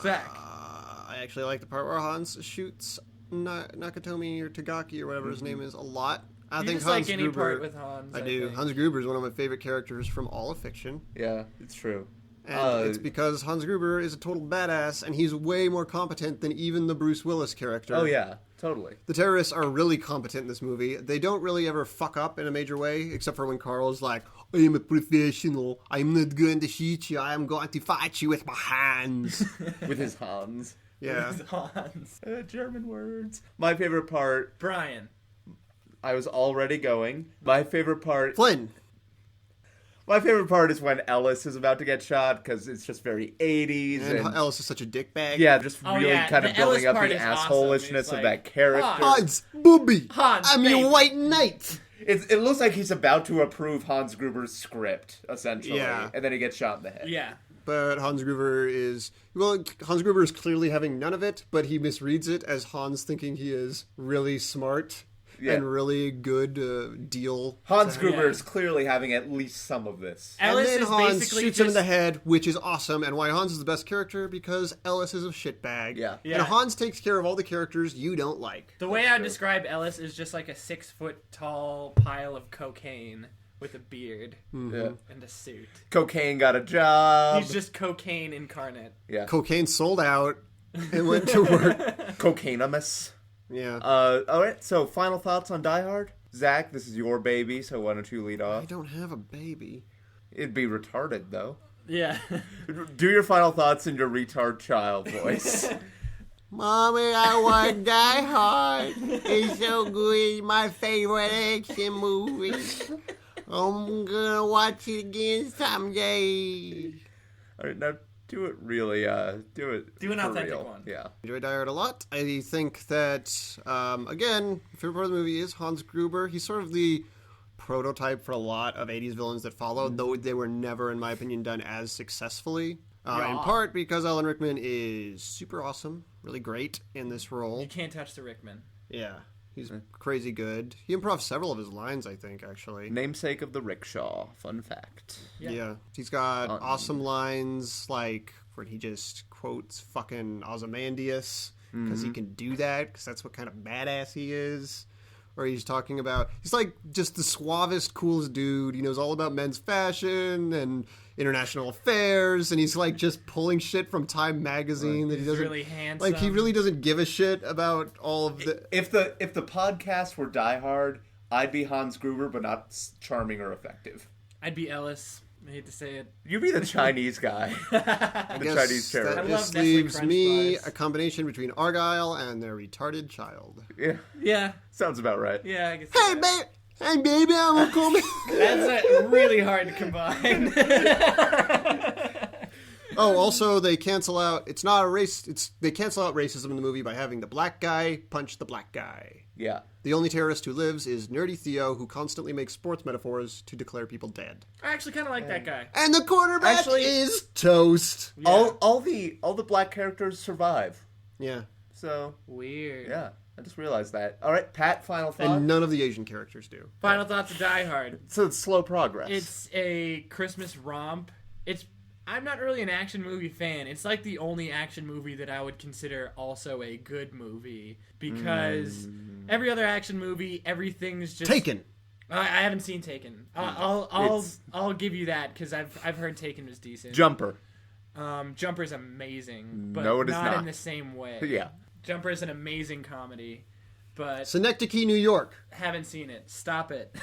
Zach. I actually like the part where Hans shoots Nakatomi or Tagaki or whatever his name is a lot. I You think just Hans like any Gruber. part with Hans. I do. think. Hans Gruber is one of my favorite characters from all of fiction. Yeah, it's true. And it's because Hans Gruber is a total badass, and he's way more competent than even the Bruce Willis character. Oh, yeah, totally. The terrorists are really competent in this movie. They don't really ever fuck up in a major way, except for when Carl's like, "I am a professional. I'm not going to shoot you. I am going to fight you with my hands." With his Hans. Yeah. Hans. German words. My favorite part, Brian. I was already going. My favorite part, Flynn. My favorite part is when Ellis is about to get shot, because it's just very 80s. And Ellis is such a dickbag. Yeah, just Oh, really yeah, kind of the building Ellis up part the is awesome. assholishness It's of like, that character. Hans, booby. Hans, I'm baby. your white knight. It looks like he's about to approve Hans Gruber's script, essentially. Yeah. And then he gets shot in the head. Yeah. But Hans Gruber is clearly having none of it, but he misreads it as Hans thinking he is really smart Yeah. and really good deal. Hans Gruber yeah. is clearly having at least some of this. Ellis and then is Hans basically shoots him in the head, which is awesome. And why Hans is the best character? Because Ellis is a shitbag. Yeah. Yeah. And Hans takes care of all the characters you don't like. The way I describe Ellis is just like a 6-foot tall pile of cocaine with a beard Yeah. and a suit. Cocaine got a job. He's just cocaine incarnate. Yeah. Cocaine sold out and went to work. Cocainemus. Yeah. All right, so final thoughts on Die Hard? Zach, this is your baby, so why don't you lead I off? don't have a baby. It'd be retarded, though. Yeah. Do your final thoughts in your retard child voice. Mommy, I want Die Hard. It's so good. It's my favorite action movie. I'm gonna watch it again someday. All right, now do it really, do it Do an for authentic real. one. Yeah. Enjoy Die Hard a lot. I think that, again, favorite part of the movie is Hans Gruber. He's sort of the prototype for a lot of 80s villains that followed, though they were never, in my opinion, done as successfully. In part because Alan Rickman is super awesome, really great in this role. You can't touch the Rickman. Yeah, he's crazy good. He improved several of his lines, I think, actually. Namesake of the rickshaw. Fun fact. Yeah. He's got awesome lines, like where he just quotes fucking Ozymandias, because he can do that, because that's what kind of badass he is. Or he's talking about, he's like just the suavest, coolest dude. He knows all about men's fashion and international affairs, and he's like just pulling shit from Time magazine that he He's doesn't really handsome. like. He really doesn't give a shit about all of the. If the podcast were Die Hard, I'd be Hans Gruber, but not charming or effective. I'd be Ellis. I hate to say it. You'd be the Chinese guy. The Chinese terrorist. That I just love Nestle leaves Crunch me bars. a combination between Argyle and their retarded child. Yeah, Yeah. sounds about right. Yeah, I guess. Hey, babe. Hey, baby, I'm gonna come. That's really hard to combine. Oh, also they cancel out. It's not a race. They cancel out racism in the movie by having the black guy punch the black guy. Yeah. The only terrorist who lives is Nerdy Theo, who constantly makes sports metaphors to declare people dead. I actually kind of like that guy. And the quarterback Actually- is toast. Yeah. All the black characters survive. Yeah, So Weird. yeah, I just realized that. All right, Pat, final thought. and none of the Asian characters do. Final thoughts of Die Hard. So it's slow progress. It's a Christmas romp. I'm not really an action movie fan. It's like the only action movie that I would consider also a good movie, because every other action movie, everything's just Taken. I haven't seen Taken. I'll give you that, because I've heard Taken was decent. Jumper. Jumper's amazing, but No, it is not. in the same way. Yeah. Jumper is an amazing comedy, but Synecdoche, New York. haven't seen it. Stop it.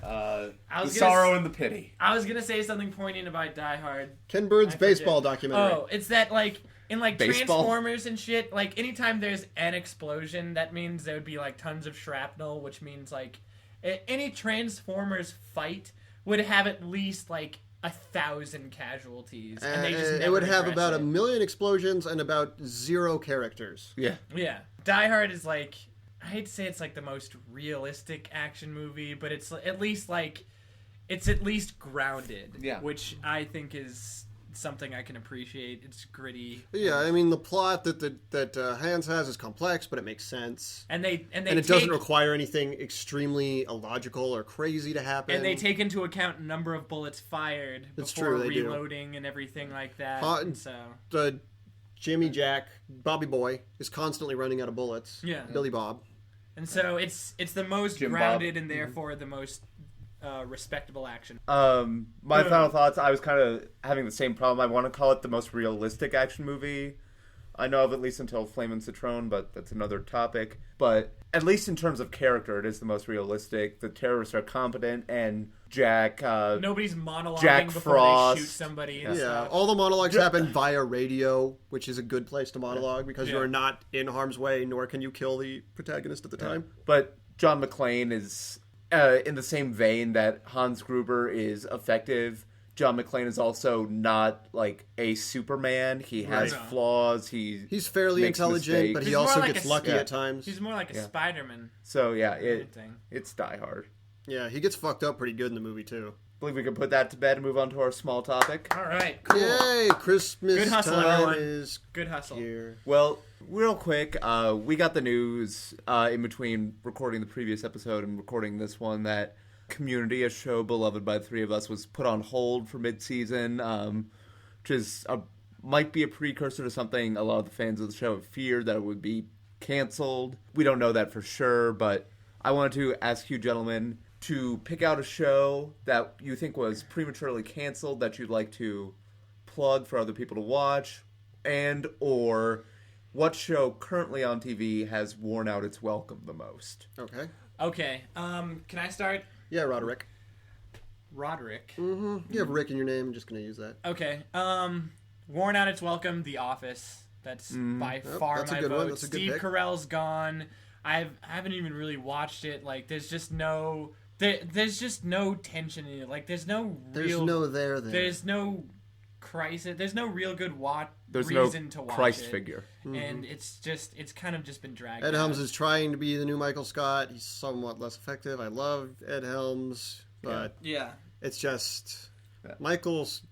The was gonna sorrow and the pity. I was gonna say something poignant about Die Hard. Ken Burns' I baseball forget. documentary. Oh, it's that like in like Baseball? Transformers and shit. Like anytime there's an explosion, that means there would be like tons of shrapnel, which means like any Transformers fight would have at least like 1,000 casualties, and they just it never would have address about it. 1 million explosions and about 0 characters. Yeah. Yeah, Die Hard is like, I hate to say it's like the most realistic action movie, but it's at least grounded. Yeah. Which I think is something I can appreciate. It's gritty. Yeah, I mean the plot that Hans has is complex, but it makes sense, And it doesn't require anything extremely illogical or crazy to happen. And they take into account number of bullets fired That's before true, they do. reloading and everything like that. And So Jimmy Jack, Bobby Boy, is constantly running out of bullets. Yeah. Billy Bob. it's the most Jim grounded Bob. and therefore the most respectable action. My final thoughts, I was kind of having the same problem. I want to call it the most realistic action movie I know of, at least until Flame and Citron, but that's another topic. But at least in terms of character, it is the most realistic. The terrorists are competent, and Jack... Nobody's monologuing Jack before Frost. they shoot somebody and Yeah, stuff. all the monologues happen via radio, which is a good place to monologue because Yeah. you are not in harm's way, nor can you kill the protagonist at the time. But John McClane is... in the same vein that Hans Gruber is effective, John McClane is also not like a Superman. He has Right. flaws. He's fairly makes intelligent, mistakes. but he He's more also like gets a- lucky yeah. at times. He's more like a Spider-Man. So yeah, Anything. it's Die Hard. Yeah, he gets fucked up pretty good in the movie too. I believe we can put that to bed and move on to our small topic. All right, cool. Yay! Christmas Good hustle, time everyone. is Good hustle. here. Well, real quick, we got the news in between recording the previous episode and recording this one that Community, a show beloved by the three of us, was put on hold for mid-season, which is might be a precursor to something a lot of the fans of the show have feared, that it would be canceled. We don't know that for sure, but I wanted to ask you gentlemen to pick out a show that you think was prematurely canceled that you'd like to plug for other people to watch, and or what show currently on TV has worn out its welcome the most. Okay. Okay, can I start? Yeah, Roderick. Roderick. You have Rick in your name. I'm just gonna use that. Okay, worn out its welcome, The Office. That's by far that's a my good one. vote. That's a good Steve pick. Carell's gone. I haven't even really watched it. Like, there's just no... There's just no tension in it. Like, there's no There's real... no there. There's no crisis. There's no real good There's reason no to watch Christ it. figure. And it's kind of just been dragged Ed out. Helms is trying to be the new Michael Scott. He's somewhat less effective. I love Ed Helms, but Yeah. it's just... I Steve also-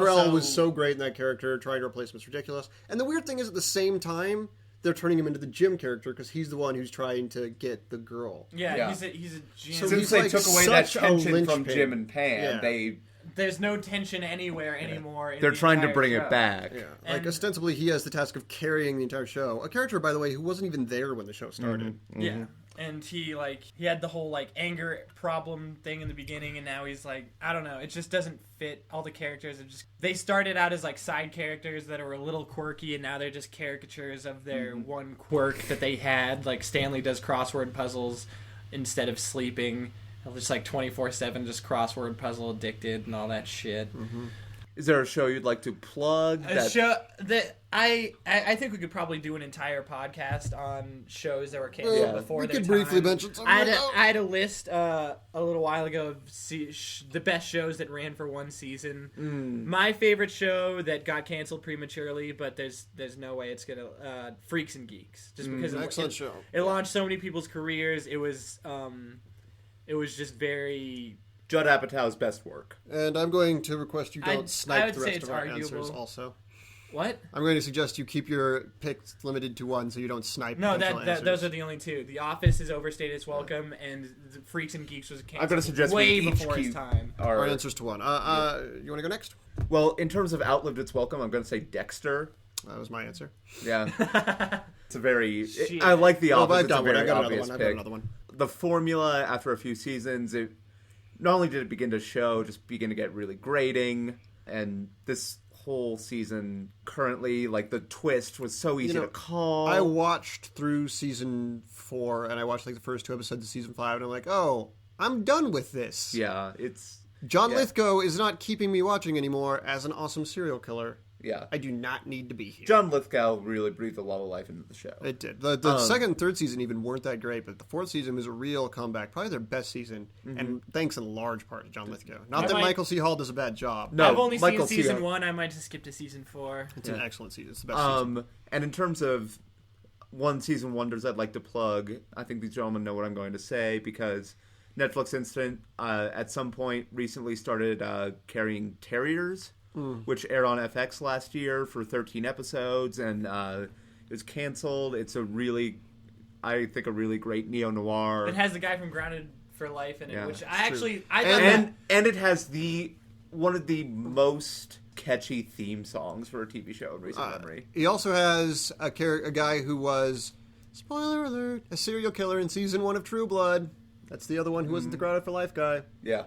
Carell was so great in that character. Trying to replace him is ridiculous. And the weird thing is, at the same time, they're turning him into the Jim character because he's the one who's trying to get the girl. Yeah, Yeah. he's a gym. So Since he's they like took away that such a tension from linchpin. Jim and Pam, Yeah. There's no tension anywhere anymore. In they're the trying to entire bring show. it back. Yeah, like And- ostensibly he has the task of carrying the entire show. A character, by the way, who wasn't even there when the show started. Yeah. And he had the whole anger problem thing in the beginning, and now he's I don't know, it just doesn't fit. All the characters they started out as side characters that are a little quirky, and now they're just caricatures of their one quirk that they had. Like Stanley does crossword puzzles instead of sleeping. Just 24/7, just crossword puzzle addicted and all that shit. Is there a show you'd like to plug? A show that I think we could probably do an entire podcast on shows that were canceled Yeah, before we their could briefly time. mention some I of them. had a list a little while ago of the best shows that ran for one season. My favorite show that got canceled prematurely, but there's no way it's gonna Freaks and Geeks, just because Excellent show. it launched so many people's careers. It was just very. Judd Apatow's best work. And I'm going to request you don't I snipe would the say rest it's of our arguable. answers also. What? I'm going to suggest you keep your picks limited to one so you don't snipe No, potential that answers. those are the only two. The Office is overstayed its welcome, and the Freaks and Geeks was canceled I'm going to suggest way we each before its keep time. Our answers to one. You want to go next? Well, in terms of outlived its welcome, I'm going to say Dexter. That was my answer. Yeah. It's a very... Shit. I like The Oh, Office. but I've It's a done one. very I've got another obvious one. I've pick. got another one. The formula, after a few seasons, it not only did it begin to show, just begin to get really grating, and this whole season currently, the twist was so easy to call. I watched through season 4, and I watched the first 2 episodes of season 5, and I'm like, oh, I'm done with this. Yeah, it's... John yeah. Lithgow is not keeping me watching anymore as an awesome serial killer. Yeah. I do not need to be here. John Lithgow really breathed a lot of life into the show. It did. The second and third season even weren't that great, but the fourth season was a real comeback. Probably their best season, and thanks in large part to John Lithgow. Not that Michael C. Hall does a bad job. No, I've only Michael seen C. season 1. I might just skip to season 4. It's an excellent season. It's the best season. And in terms of one-season wonders I'd like to plug, I think these gentlemen know what I'm going to say, because Netflix Instant at some point recently started carrying Terriers, which aired on FX last year for 13 episodes, and it was canceled. It's I think a really great neo-noir. It has the guy from Grounded for Life in it, Yeah, which it's I true. thought and it has one of the most catchy theme songs for a TV show in recent memory. He also has a guy who was, spoiler alert, a serial killer in season 1 of True Blood. That's the other one who wasn't the Grounded for Life guy. Yeah.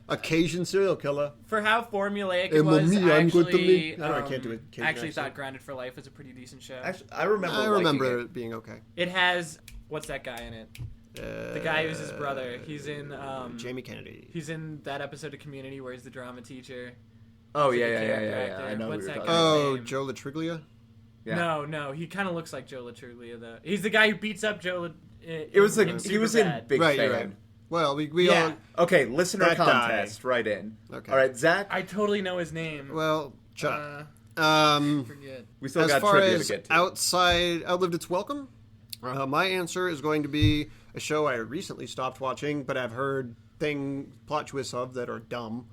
Occasion serial killer. For how formulaic it Hey, was, mommy, I I'm good to actually, me. No, I can't do it. Can't actually do thought accent. Grounded for Life was a pretty decent show. Actually, I remember I liking remember it. it being okay. It has what's that guy in it? The guy who's his brother. He's in Jamie Kennedy. He's in that episode of Community where he's the drama teacher. Oh, He's yeah, like a yeah, character yeah, yeah. actor. I know What's who you're that talking guy's about. Oh, name? Joe Latriglia? Yeah. No, he kind of looks like Joe Latriglia though. He's the guy who beats up Joe. He was in Superbad. Big Right, Fan. you're right. Well, we Yeah. all... Okay, listener That contest, right in. Okay. All right, Zach, I totally know his name. Well, shut up. Forget. we still As got far trivia as to get to. outlived its welcome, my answer is going to be a show I recently stopped watching, but I've heard plot twists of that are dumb,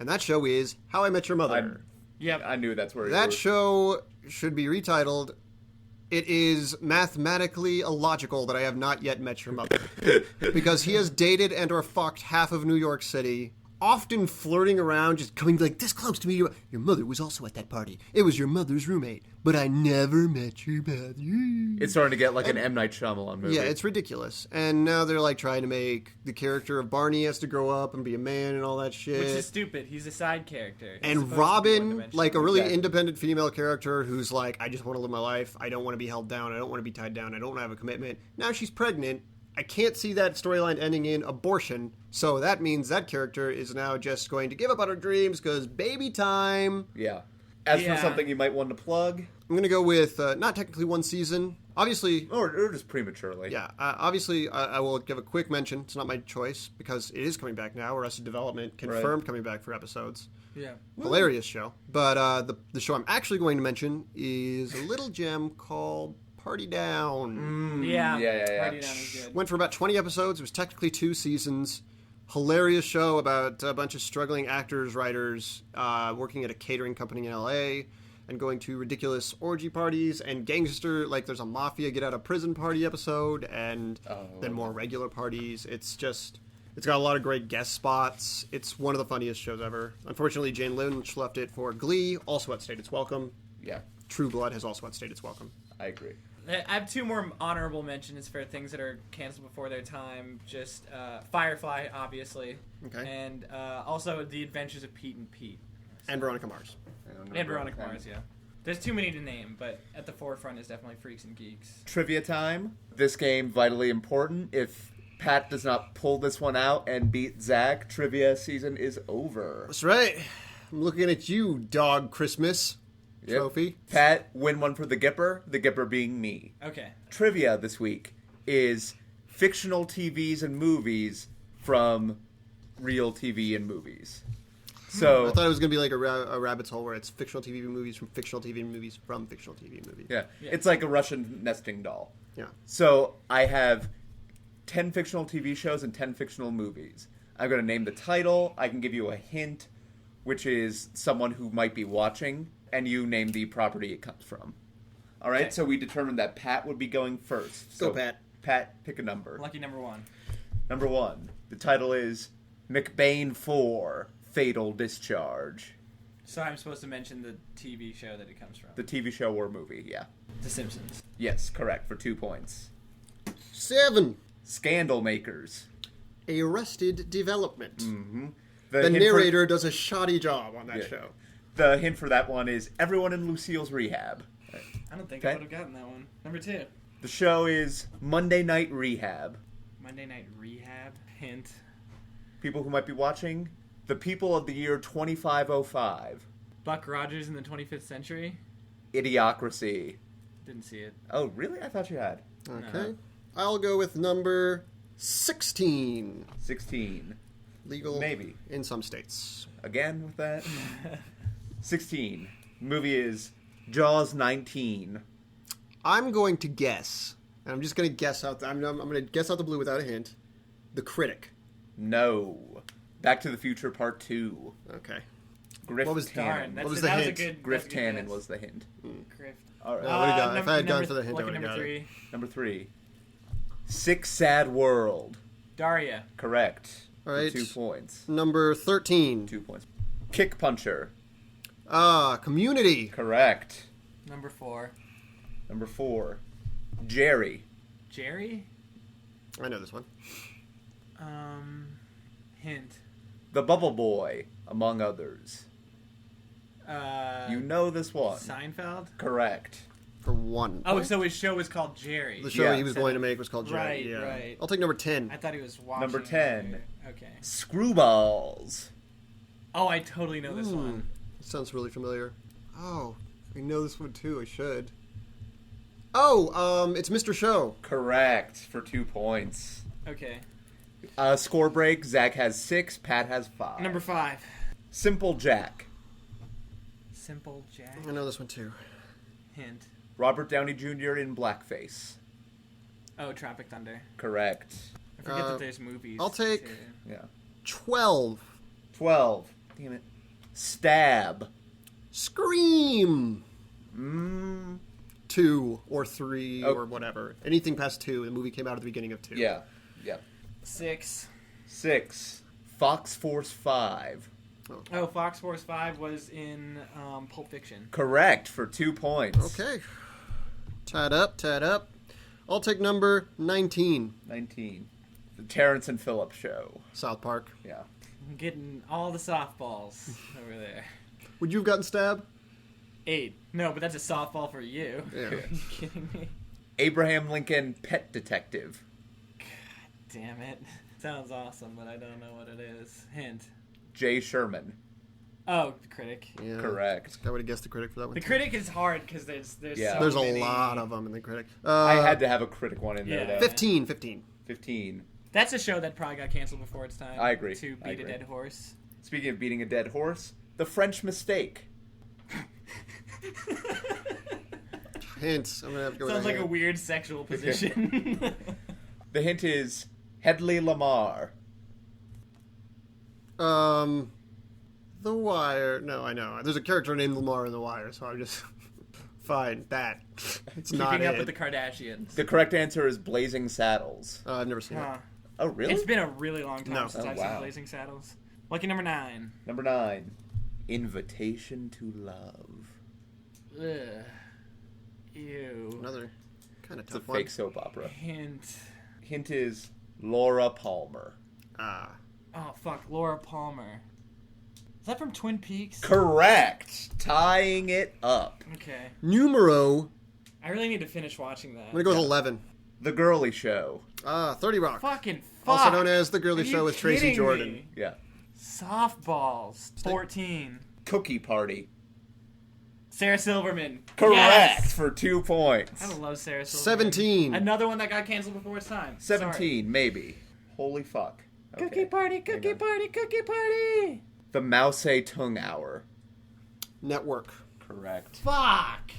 and that show is How I Met Your Mother. Yep. I knew that's where That you show should be retitled, It is mathematically illogical that I have not yet met your mother. Because he has dated and or fucked half of New York City, often flirting around, just coming like this close to me. Your mother was also at that party. It was your mother's roommate, but I never met your mother. It's starting to get like an M. Night Shyamalan movie. Yeah, it's ridiculous. And now they're like trying to make the character of Barney has to grow up and be a man and all that shit. Which is stupid. He's a side character. He's And supposed to be Robin, one-dimensional. like a really Exactly. independent female character who's like, I just want to live my life. I don't want to be held down. I don't want to be tied down. I don't want to have a commitment. Now she's pregnant. I can't see that storyline ending in abortion. So that means that character is now just going to give up on her dreams because baby time. Yeah. As Yeah. for something you might want to plug, I'm going to go with not technically one season. Obviously, or just prematurely. yeah, obviously, I will give a quick mention. It's not my choice because it is coming back now. Arrested Development confirmed coming back for episodes. Yeah. Hilarious show. But the show I'm actually going to mention is a little gem called Party Down. Yeah. Yeah. Party Down is good. Went for about 20 episodes. It was technically 2 seasons. Hilarious show about a bunch of struggling actors, writers, working at a catering company in LA and going to ridiculous orgy parties and gangster, like there's a mafia get out of prison party episode and then more regular parties. It's got a lot of great guest spots. It's one of the funniest shows ever. Unfortunately, Jane Lynch left it for Glee, also outstayed its welcome. Yeah, True Blood has also outstayed its welcome. I agree. I have 2 more honorable mentions for things that are canceled before their time. Just Firefly, obviously. Okay. And also The Adventures of Pete and Pete. And Veronica Mars. And Veronica Mars, yeah. There's too many to name, but at the forefront is definitely Freaks and Geeks. Trivia time. This game, vitally important. If Pat does not pull this one out and beat Zach, trivia season is over. That's right. I'm looking at you, Dog Christmas Yep. trophy. Pat, win one for the Gipper being me. Okay. Trivia this week is fictional TVs and movies from real TV and movies. So I thought it was going to be like a rabbit's hole where it's fictional TV movies from fictional TV movies from fictional TV movies. yeah, it's like a Russian nesting doll. Yeah. So I have 10 fictional TV shows and 10 fictional movies. I'm going to name the title. I can give you a hint, which is someone who might be watching, and you name the property it comes from. All right, Okay. so we determined that Pat would be going first. So Go, Pat. Pat, pick a number. Lucky number 1. Number 1. The title is McBain 4, Fatal Discharge. So I'm supposed to mention the TV show that it comes from. The TV show or movie, yeah. The Simpsons. Yes, correct, for 2 points. 7. Scandal Makers. Arrested Development. The hint narrator does a shoddy job on that Yeah. show. The hint for that one is everyone in Lucille's rehab. I don't think Okay. I would have gotten that one. Number 2. The show is Monday Night Rehab. Monday Night Rehab. Hint. People who might be watching, the people of the year 2505. Buck Rogers in the 25th century. Idiocracy. Didn't see it. Oh, really? I thought you had. Okay. I'll go with number 16. 16. Legal Maybe. in some states. Again with that? 16. Movie is Jaws 19. I'm going to guess, and I'm just going to guess out. I'm going to guess out the blue without a hint. The Critic. No. Back to the Future Part 2. Okay. Griff What was- Tannen. That's What was that the was hint? a good. Griff that's a good Tannen guess. was the hint. Griff. All right. I would've got it. If I had gone number- for the hint, I lucky would've number got it. 3. Number 3. Sick Sad World. Daria. Correct. All right. For 2 points. Number 13. 2 points. Kick Puncher. Community. Correct. Number 4. Number 4. Jerry. Jerry. I know this one. Hint. The Bubble Boy, among others. You know this one. Seinfeld. Correct. For 1. Oh, so his show was called Jerry. The show Yeah. he was going to make was called Jerry. Right, Yeah. right. I'll take number 10. I thought he was watching. Number 10. Okay. Screwballs. Oh, I totally know this one. Sounds really familiar. Oh, I know this one too. I should. Oh, it's Mr. Show. Correct. For 2 points. Okay. Score break. Zach has 6. Pat has 5. Number 5. Simple Jack. Simple Jack. I know this one too. Hint. Robert Downey Jr. in blackface. Oh, Tropic Thunder. Correct. I forget that there's movies. I'll take too. Yeah. 12. 12. Damn it. Stab. Scream. 2 or 3 Oh. or whatever. Anything past 2. The movie came out at the beginning of 2. Yeah. Yeah. 6. 6. Fox Force 5. Oh, Fox Force 5 was in Pulp Fiction. Correct for 2 points. Okay. Tied up. I'll take number 19. 19. The Terrence and Phillips Show. South Park. Yeah. I'm getting all the softballs over there. Would you have gotten Stab? 8. No, but that's a softball for you. Yeah. Are you kidding me? Abraham Lincoln Pet Detective. Damn it. Sounds awesome, but I don't know what it is. Hint. Jay Sherman. Oh, the Critic. Yeah. Correct. I would have guessed the Critic for that one. The too. Critic is hard because there's Yeah. so There's many. a lot of them in the Critic. I had to have a critic one in there, Yeah. though. 15. 15. That's a show that probably got canceled before its time. I agree. To I beat agree. a dead horse. Speaking of beating a dead horse, The French Mistake. Hints. I'm going to have to go Sounds with like a hint. weird sexual position. The hint is Hedley Lamar. The Wire. No, I know. There's a character named Lamar in The Wire, so I'm just... Fine. That. It's not Keeping up it. with the Kardashians. The correct answer is Blazing Saddles. I've never seen Huh. it. Oh, really? It's been a really long time No. since Oh, I've wow. seen Blazing Saddles. Lucky number 9. Number 9. Invitation to Love. Ugh. Ew. Another kind of It's a tough one. fake soap opera. Hint. Hint is Laura Palmer. Ah. Oh, fuck. Laura Palmer. Is that from Twin Peaks? Correct. Tying it up. Okay. Numero. I really need to finish watching that. I'm going to go with 11. The Girly Show. 30 Rock. Fucking fuck. Also known as The Girly Are Show you with Tracy kidding Jordan. me? Yeah. Softballs. 14. Cookie Party. Sarah Silverman. Correct Yes! for 2 points. I love Sarah Silverman. 17. Another one that got canceled before its time. 17, maybe. Holy fuck. Sorry. Okay. Cookie party, cookie on. party, cookie party. The Mao Tung Hour. Network. Correct. Fuck.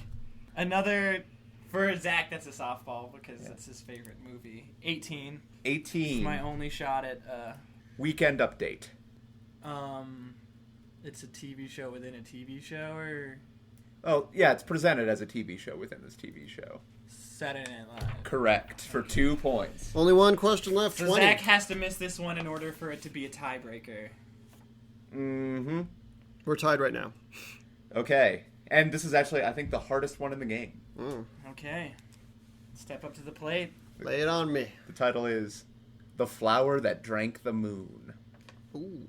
Another, for Zach, that's a softball because that's his favorite movie. 18. 18. It's my only shot at, Weekend Update. it's a TV show within a TV show, or Oh, yeah, it's presented as a TV show within this TV show. Saturday Night Live. Correct for 2 points. Only one question left. So 20. Zach has to miss this one in order for it to be a tiebreaker. Mm-hmm. We're tied right now. Okay. And this is actually, I think, the hardest one in the game. Okay. Step up to the plate. Lay it on me. The title is The Flower That Drank the Moon. Ooh.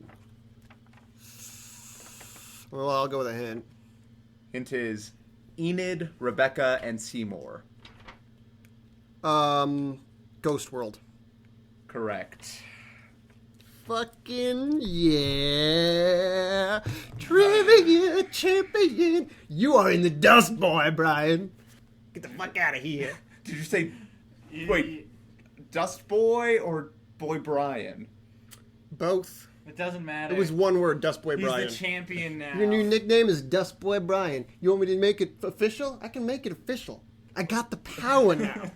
Well, I'll go with a hint. Hint is Enid, Rebecca, and Seymour. Ghost World. Correct. Fucking yeah. Trivia champion. You are in the dust, boy, Brian. Get the fuck out of here. Did you say, wait, Dust Boy or Boy Brian? Both. It doesn't matter. It was one word, Dust Boy He's Brian. the champion now. Your new nickname is Dust Boy Brian. You want me to make it official? I can make it official. I got the power now.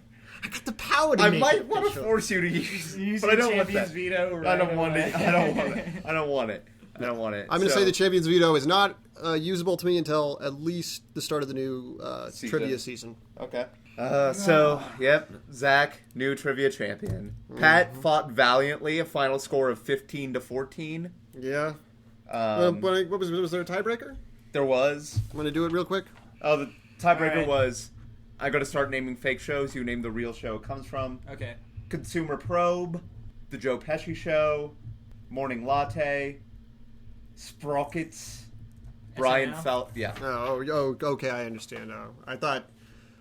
I got the power to I make might it want to official. force you to use, Use but I your don't want champion's that. veto right I don't want away. it. I don't want it. I don't want it. I don't want it. I'm going to So- say the Champion's Veto is not usable to me until at least the start of the new Season. trivia season. Okay. So, yep, Zach, new trivia champion. Pat fought valiantly, a final score of 15-14. Yeah. What was there a tiebreaker? There was. I'm going to do it real quick. Oh, the tiebreaker All right. was, I got to start naming fake shows. You name the real show it comes from. Okay. Consumer Probe, The Joe Pesci Show, Morning Latte, Sprockets, Brian SNL? Felt. Yeah. Oh, okay, I understand. I thought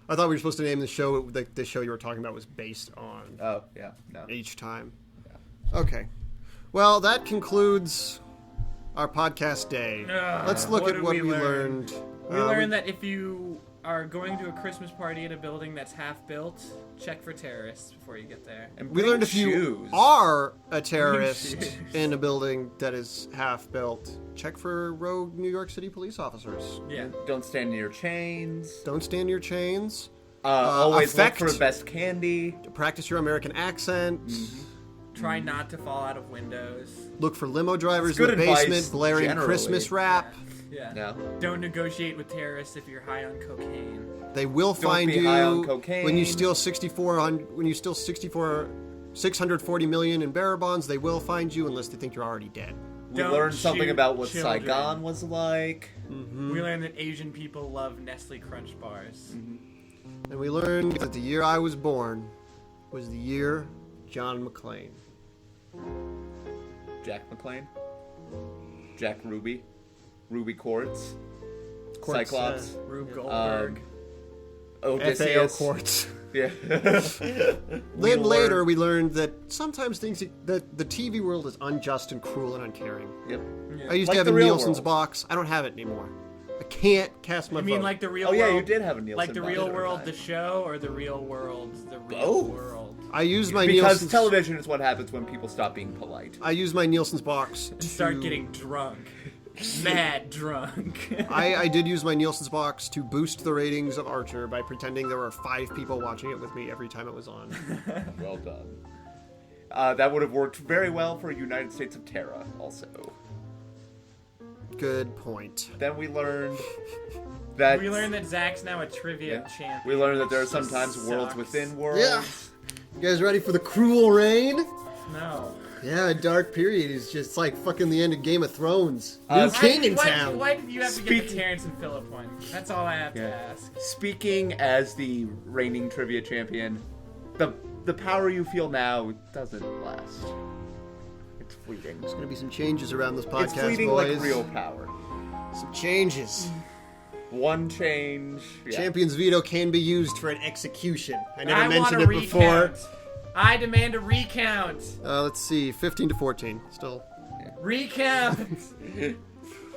we were supposed to name the show that the show you were talking about was based on Oh, yeah. No. each time. Okay. Well, that concludes our podcast day. Let's look what at did what we we learn? learned. We learned that if you are going to a Christmas party at a building that's half built, check for terrorists before you get there. And We bring learned if you shoes. are a terrorist Shoes. in a building that is half built, check for rogue New York City police officers. Yeah. Don't stand near chains. Don't stand near chains. Always affect- look for best candy. Practice your American accent. Try not to fall out of windows. Look for limo drivers It's in good the advice, basement blaring generally. Christmas rap. Yeah. No. Don't negotiate with terrorists if you're high on cocaine. They will Don't find be you high on cocaine. when you steal 640 million in bearer bonds. They will find you unless they think you're already dead. We Don't learned something shoot about what children. Saigon was like. We learned that Asian people love Nestle Crunch bars. And we learned that the year I was born was the year John McClane. Jack McClane. Jack Ruby. Ruby Quartz. Quartz, Cyclops. Rube Goldberg. FAO Odysseus. Quartz. Yeah. Then later we learned that sometimes that the TV world is unjust and cruel and uncaring. Yep. I used Like to have the a real Nielsen's world. box. I don't have it anymore. I can't cast my I mean, vote. like the real Oh, world. yeah, you did have a Nielsen Like the box real at the world, time. the show, or the real world, the real Both. world. I use my Because Nielsen's television is what happens when people stop being polite. I use my Nielsen's box to Start getting drunk. Mad drunk. I did use my Nielsen's box to boost the ratings of Archer by pretending there were 5 people watching it with me every time it was on. Well done. That would have worked very well for United States of Terra, also. Good point. Then we learned that... We learned that Zach's now a trivia Yeah. champion. We learned that there are which sometimes worlds sucks. within worlds. Yeah. You guys ready for the cruel reign? No. Yeah, Dark Period is just like fucking the end of Game of Thrones. Uh, New king in why, town. Why did you have to get the Speaking- Terrence and Phillip one? That's all I have to Yeah. ask. Speaking as the reigning trivia champion, the power you feel now doesn't last. It's fleeting. There's gonna be some changes around this It's podcast, fleeting boys. like real power. Some changes. One change. Yeah. Champion's veto can be used for an execution. I never I want mentioned a it before. recount. I demand a recount. Let's see, 15 to 14. Still. Recount.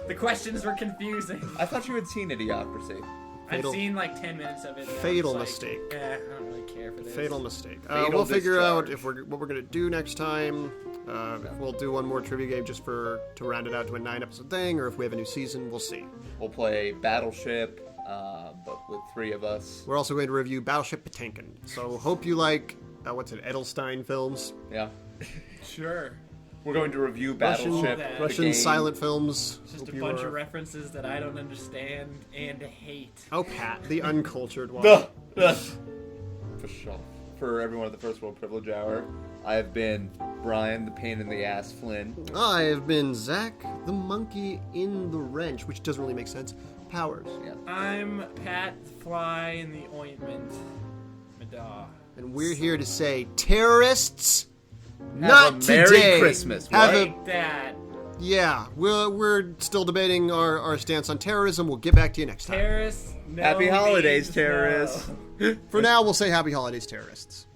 The questions were confusing. I thought you had seen Idiocracy. Fatal- I've seen like 10 minutes of it. and Fatal I'm just mistake. like, I don't really care for this. Fatal mistake. Fatal We'll figure out discharge. what we're gonna do next time. If we'll do one more trivia game just to round it out to a 9-episode thing, or if we have a new season, we'll see. We'll play Battleship, but with 3 of us. We're also going to review Battleship Potemkin. So hope you like Edelstein films, Yeah. Sure. We're going to review Russian, Battleship. that. the Russian game. silent films. Just Hope a you bunch are- of references that I don't understand and hate. Oh, Pat, the uncultured one. For sure. For everyone at the First World Privilege Hour, I have been Brian, the pain in the ass Flynn. I have been Zach, the monkey in the wrench, which doesn't really make sense. Powers. Yeah. I'm Pat Fly in the Ointment. Medaugh. And we're here to say, terrorists, Have not a Merry today. Christmas. Have What? a, Take that. yeah, we're still debating our stance on terrorism. We'll get back to you next time. Terrorists. No Happy holidays, means terrorists. no. For now, we'll say happy holidays, terrorists.